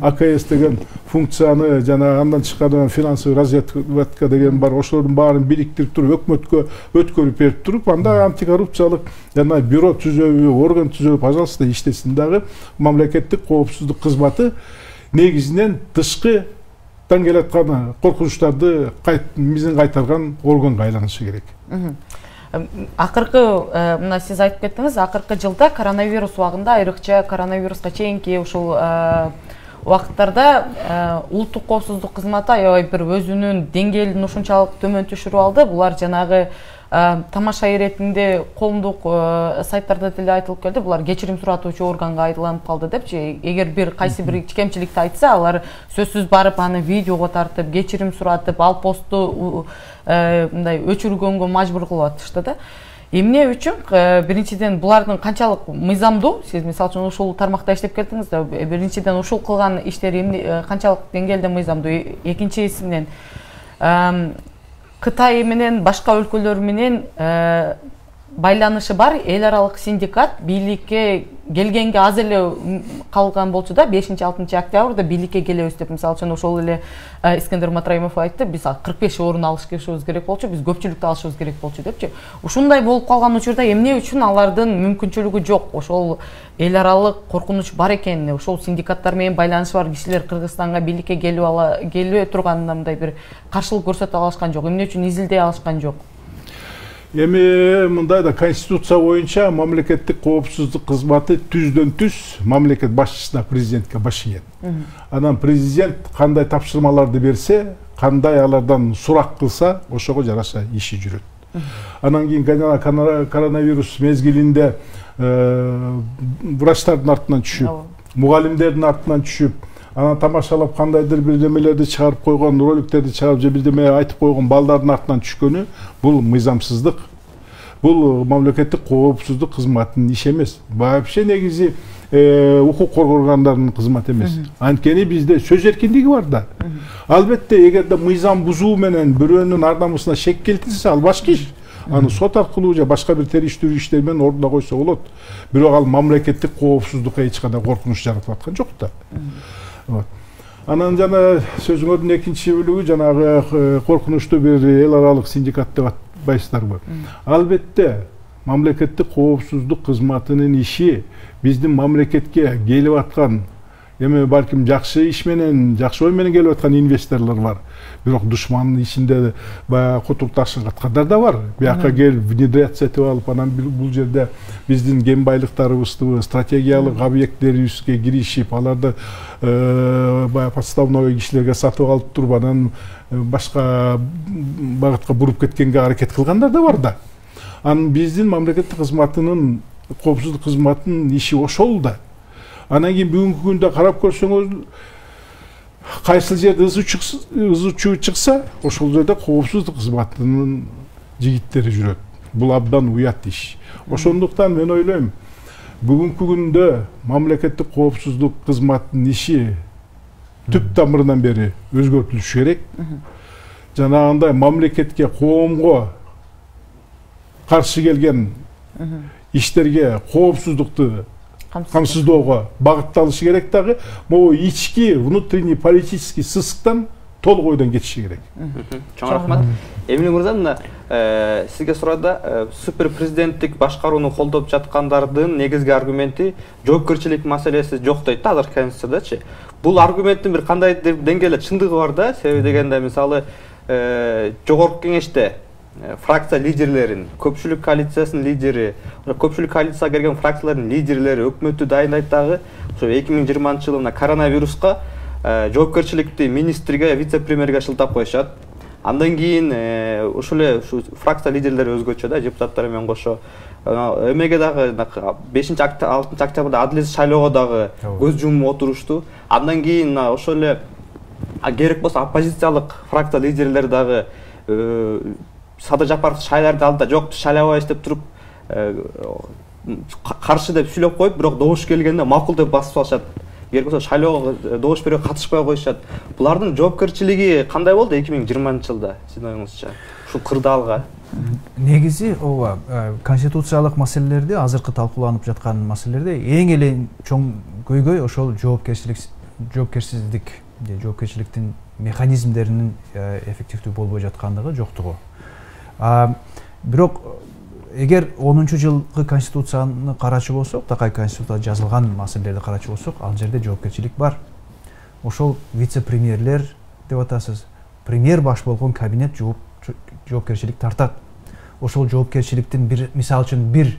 АКС деген функцияны жана андан чыккан финансовый разведка деген бар, ошолордун баарын бириктирип туруп өкмөткө өткөрүп берип туруп, анда антикоррупциялык жана бюро түзөбү, орган түзөбү, пожалуйста, иштесин дагы. Мамлекеттик коопсуздук кызматы негизинен тышкыдан келаткан коркунучтарды мизин кайтарган органга айланышы керек. Акыркы, мына сиз айтып кеттиңиз, акыркы жылда коронавирус убагында, айрыкча коронавируска чейинки ушул убакыттарда улуттук коопсуздук кызматы аябай бир өзүнүн деңгээлин ушунчалык төмөн түшүрүп алды. Булар жанагы тамаша иретинде коомдук сайттарда деле айтылып келди. Булар кечирим суратуучу органга айланып калды депчи. Эгер бир кайсы бир кемчиликти айтса, алар сөзсүз барып аны видеого тартып, кечирим суратып, ал постту мындай өчүргөнгө мажбур кылып атышты да. Эмне үчүн? Биринчиден булардын канчалык мыйзамдуу, сиз мисалы үчүн ушул тармакта иштеп келдиңиз да, биринчиден ушул кылган иштери канчалык деңгээлде мыйзамдуу? Экинчисинен Кытай менен башка өлкөлөр менен байланышы бар эл аралык синдикат бийликке келгенге аз эле калган болчу да, 5-6 октябрда бийликке келебиз деп, мисалы үчүн ошол эле Искендер Матраимов айтты, биз 45 орун алышыбыз керек болчу, биз көпчүлүктү алышыбыз керек болчу депчи. Ушундай болуп калган учурда эмне үчүн алардын мүмкүнчүлүгү жок? Ошол эл аралык коркунуч бар экен, ошол синдикаттар менен байланышы бар кишилер Кыргызстанга бийликке келбей турганында мындай бир каршылык көрсөтө алышкан жок. Эмне үчүн изилдей алышкан жок? Эми мындай да, конституция боюнча мамлекеттик коопсуздук кызматы түздөн түз мамлекет башчысына, президентке баш ийет. Анан президент кандай тапшырмаларды берсе, кандай алардан сурак кылса, ошого жараша иши жүрөт. Анан кийин коронавирус мезгилинде врачтардын артынан түшүп, мугалимдердин артынан түшүп, анан тамашалап кандайдыр бир немелерди чыгарып койгон, роликтерди чыгарып же бирдеме айтып койгон балдардын артынан түшкөнү, бул мыйзамсыздык. Бул мамлекеттик коопсуздук кызматынын иши эмес. Вообще негизи укук коргоо органдарынын кызматы эмес. Анткени бизде сөз эркиндиги бар да. Албетте, эгерде мыйзам бузуу менен бирөөнүн ар намысына шек келтирсе, ал башка иш. Аны сот аркылуу же башка бир териштирүү иштер менен ордуна койсо болот. Бирок ал мамлекеттик коопсуздукка эч кандай коркунуч жаратып аткан жок да. Анан жана сөзүңөрдүн экинчи бөлүгү жанагы коркунучтуу бир эл аралык синдикат деп атпайсыздарбы? Албетте, мамлекеттик коопсуздук кызматынын иши биздин мамлекетке келип аткан, эми балким жакшы иш менен, жакшы ой менен келип аткан инвесторлор бар. Бирок душмандын ичинде баягы кутуп ташыгаткандар да бар. Бияка келип внедряться этип алып, анан бул жерде биздин кен байлыктарыбызды, стратегиялык объекттерибизге киришип, аларды баягы подставной кишилерге сатып алып туруп, анан башка багытка буруп кеткенге аракет кылгандар да бар да. Анан биздин мамлекеттик кызматынын коопсуздук кызматынын иши ошол да. Анан кийин бүгүнкү күндө карап көрсөңүз, кайсыл жерде ызычуу чыкса, ошол жерде коопсуздук кызматынын жигиттери жүрөт. Бул абдан уят иш. Ошондуктан мен ойлойм, бүгүнкү күндө мамлекеттик коопсуздук кызматынын иши түп тамырынан бери өзгөртүлүш керек. Жанагындай мамлекетке, коомго каршы келген иштерге коопсуздукту камсыздоого багытталышы керек дагы, могу ички внутренний политический сысыктан толук ойдон кетиши керек. Чоң рахмат. Эмиль мырза, мына сизге сурада супер президенттик башкарууну колдоп жаткандардын негизги аргументи жоопкерчилик маселеси жок дейт азыр Конституциядачы. Бул аргументтин бир кандай деңгээлде чындыгы бар да, себеби дегенде мисалы жогорку кеңеште фракция лидерлерин, көпчүлүк коалициясынын лидери, көпчүлүк коалицияга кирген фракциялардын лидерлери өкмөттү дайындайт дагы. Ошо 2020-жылы мына коронавируска жоопкерчиликти министрге, вице-премьерге шылтап коюшат. Андан кийин ушул эле фракция лидерлери өзгөчө да, депутаттар менен кошо эмеге дагы 5-6 октябрда адилетсиз шайлоого дагы көз жумуп отурушту. Андан кийин ошол эле керек болсо оппозициялык фракция лидерлери дагы Садыр Жапаров шайларды алдыда жок шайлабайбыз деп туруп каршы деп сүйлөп коюп, бирок добуш келгенде макул деп басып алышат. Керек болсо шайлоого добуш берүүгө катышпай коюшат. Булардын жоопкерчилиги кандай болду 2020-жылда сиздин оюңузча? Ушул кырдаалга. Негизи ооба конституциялык маселелерде, азыркы талкууланып жаткан маселелерде эң эле чоң көйгөй ошол жоопкерчиликтин механизмдеринин эффективдүү болбой жаткандыгы, жоктугу. Бирок эгер 10-жылкы конституцияны карачу болсок, такай конституцияда жазылган маселелерди карачу болсок, ал жерде жоопкерчилик бар. Ошол вице-премьерлер деп атасыз, премьер баш болгон кабинет жоопкерчилик тартат. Ошол жоопкерчиликтин бир мисалы үчүн бир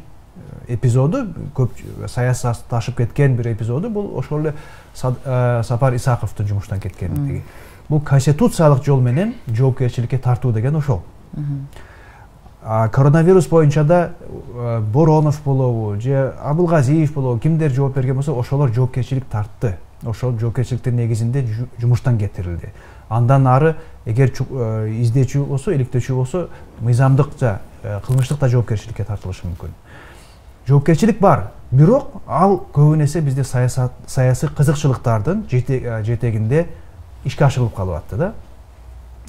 эпизоду, көп саясатташып кеткен бир эпизоду бул ошол эле Сапар Исаковдун жумуштан кеткендиги. Бул конституциялык жол менен жоопкерчиликке тартуу деген ошол. Коронавирус боюнча да Боронов болобу, же Абылгазиев болобу, кимдер жооп берген болсо, ошолор жоопкерчилик тартты. Ошол жоопкерчиликтин негизинде жумуштан кетирилди. Андан ары эгер издечүү болсо, иликтөөчү болсо, мыйзамдык да, кылмыштык да жоопкерчиликке тартылышы мүмкүн. Жоопкерчилик бар, бирок ал көбүнесе бизде саясий кызыкчылыктардын жетегинде ишке ашырылып калып атты да.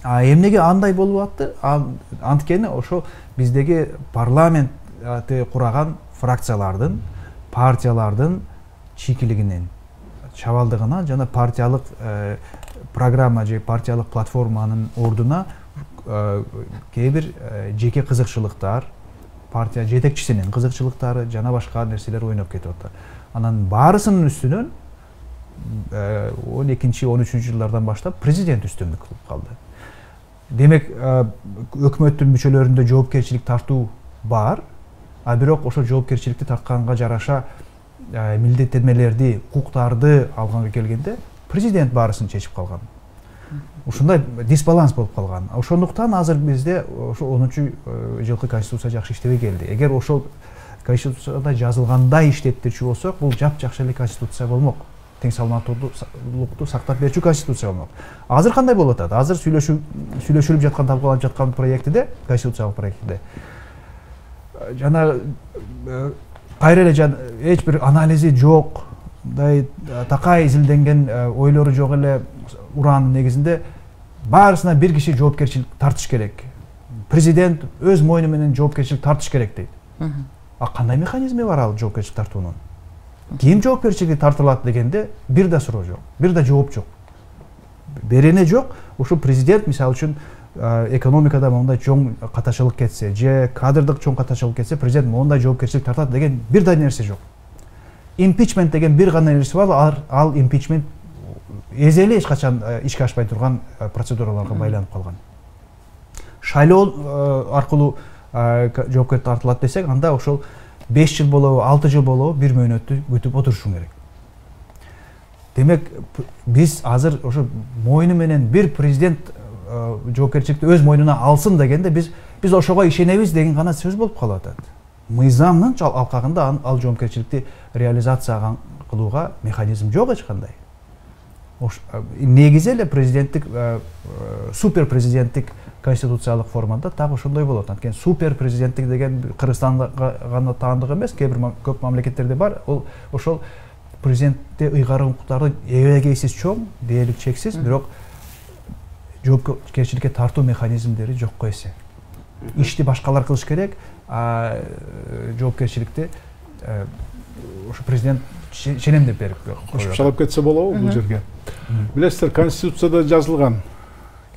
Эмнеге андай болуп атты? Анткени ошо биздеги парламентти кураган фракциялардын, партиялардын чийкилигинен, чабалдыгына жана партиялык программа же партиялык платформанын ордуна кээ бир жеке кызыкчылыктар, партия жетекчисинин кызыкчылыктары жана башка нерселер ойноп кетип атты. Анан баарысынын үстүнөн 12-13 жылдардан баштап президент үстүндүк кылып калды. Демек, өкмөттүн мүчөлөрүндө жоопкерчилик тартуу бар, бирок ошо жоопкерчиликти тартканга жараша милдеттенмелерди, укуктарды алганга келгенде президент баарысын чечип калган. Ушундай дисбаланс болуп калган. Ошондуктан азыр бизде ошо 10-жылкы конституция жакшы иштебей келди. Эгер ошол конституцияда жазылгандай иштеттирчү болсок, бул жапжакшы эле конституция болмок. Тең салмактуулукту сактап берчү конституция болмок. Азыр кандай болуп атат? Азыр сүйлөшүлүп жаткан, талкууланып жаткан проектиде, конституциялык проектиде жана кайра эле эч бир анализи жок, такай изилденген ойлору жок эле ураанын негизинде баарысына бир киши жоопкерчилик тартыш керек. Президент өз мойну менен жоопкерчилик тартыш керек дейт. Кандай механизми бар ал жоопкерчилик тартуунун? Ким жоопкерчиликке тартылат дегенде бир да суроо жок, бир да жооп жок. Берене жок. Ошо президент мисалы үчүн экономикада мондай чоң катачылык кетсе, же кадрдык чоң катачылык кетсе, президент мондай жоопкерчилик тартат деген бир да нерсе жок. Импичмент деген бир гана нерсе бар, ал импичмент эзеле эч качан ишке ашпай турган процедураларга байланып калган. Шайлоо аркылуу жоопкерчилик тартылат десек, анда ошол 5 жыл болобу, 6 жыл болобу бир мөөнөттү күтүп отурушуң керек. Демек, биз азыр ошо мойну менен бир президент жоопкерчиликти өз мойнуна алсын дегенде биз Биз ошого ишенебиз деген гана сөз болуп калып атат. Мыйзамдын алкагында ал жоопкерчиликти реализация кылууга механизм жок эч кандай. Негизи эле президенттик супер президенттик конституциялык формада так ошондой болот. Анткени супер президенттик деген Кыргызстанга гана таандык эмес, кээ бир көп мамлекеттерде бар. Ол ошол президентте ыйгарым укуктарды эбегейсиз чоң, дээрлик чексиз, бирок жоопкерчиликке тартуу механизмдери жокко эсе. Ишти башкалар кылыш керек, жоопкерчиликти ошо президент ченемдеп берип коёт. Кошумчалап кетсе болобу бул жерге? Билесиздер, Конституцияда жазылган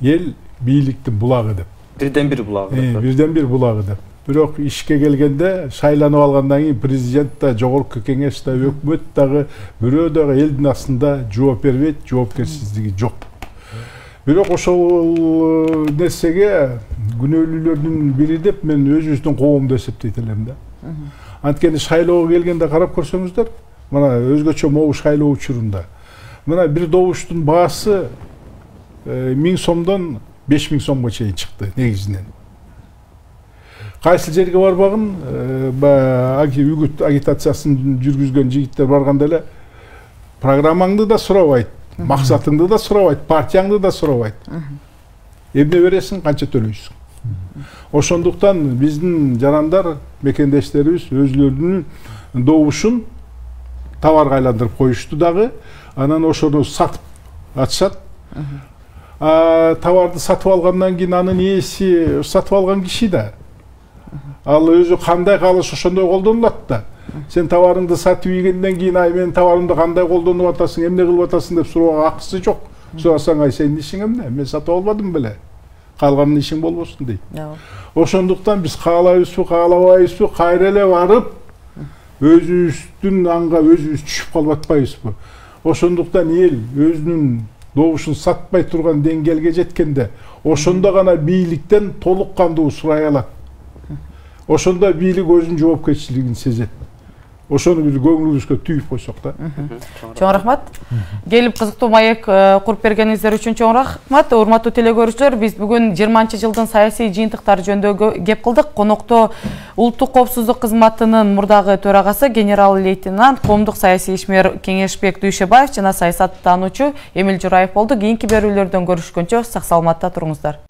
эл бийликтин булагы деп. Бирден бир булагы деп. Бирден бир булагы деп. Бирок ишке келгенде шайланып алгандан кийин президент да, жогорку кеңеш да, өкмөт дагы, бирөө дагы элдин астында жооп бербейт, жоопкерсиздиги жок. Бирок ошол нерсеге күнөөлүүлөрдүн бири деп мен өзүбүздүн коомду эсептейт элем да. Анткени шайлоого келгенде карап көрсөңүздөр, мына өзгөчө могу шайлоо учурунда мына бир добуштун баасы 1000 сомдон 5000 сомго чейин чыкты негизинен. Кайсы жерге барбагын, үгүт агитациясын жүргүзгөн жигиттер барганда эле программаңды да сурабайт, максатыңды да сурабайт, партияңды да сурабайт. Эмне бересиң, канча төлөйсүң. Ошондуктан биздин жарандар, мекендештерибиз өзүлөрүнүн добушун товарга айландырып коюшту дагы, анан ошону сатып атышат. Товарды сатып алгандан кийин анын ээси, сатып алган киши да ал өзү кандай кааласа ошондой колдонулат да. Сен товарыңды сатып ийгенден кийин ай менин товарымды кандай колдонуп атасың, эмне кылып атасың деп суроого акысы жок. Сурасаң ай сенин ишиң эмне? Мен сатып албадым беле. Калганын ишиң болбосун дейт. Ошондуктан биз каалайбызбы, каалабайбызбы, кайра эле барып өзүбүздүн анга өзүбүз түшүп калып атпайбызбы? Ошондуктан эл өзүнүн добушун сатпай турган деңгээлге жеткенде ошондо гана бийликтен толук кандуу сурай алат. Ошондо бийлик өзүнүн жоопкерчилигин сезет. Ошону бир көңүлүбүзгө түйүп койсок да. Чоң рахмат. Келип кызыктуу маек куруп бергениңиздер үчүн чоң рахмат. Урматтуу телегөрүүчүлөр, биз бүгүн 20-жылдын саясий жыйынтыктары жөнүндө геп кылдык. Конокто Улуттук коопсуздук кызматынын мурдагы төрагасы генерал-лейтенант, коомдук саясий ишмер Кеңешбек Дүйшөбаев жана саясаттануучу Эмил Жураев болду. Кийинки берүүлөрдөн көрүшкөнчө сак саламатта туруңуздар.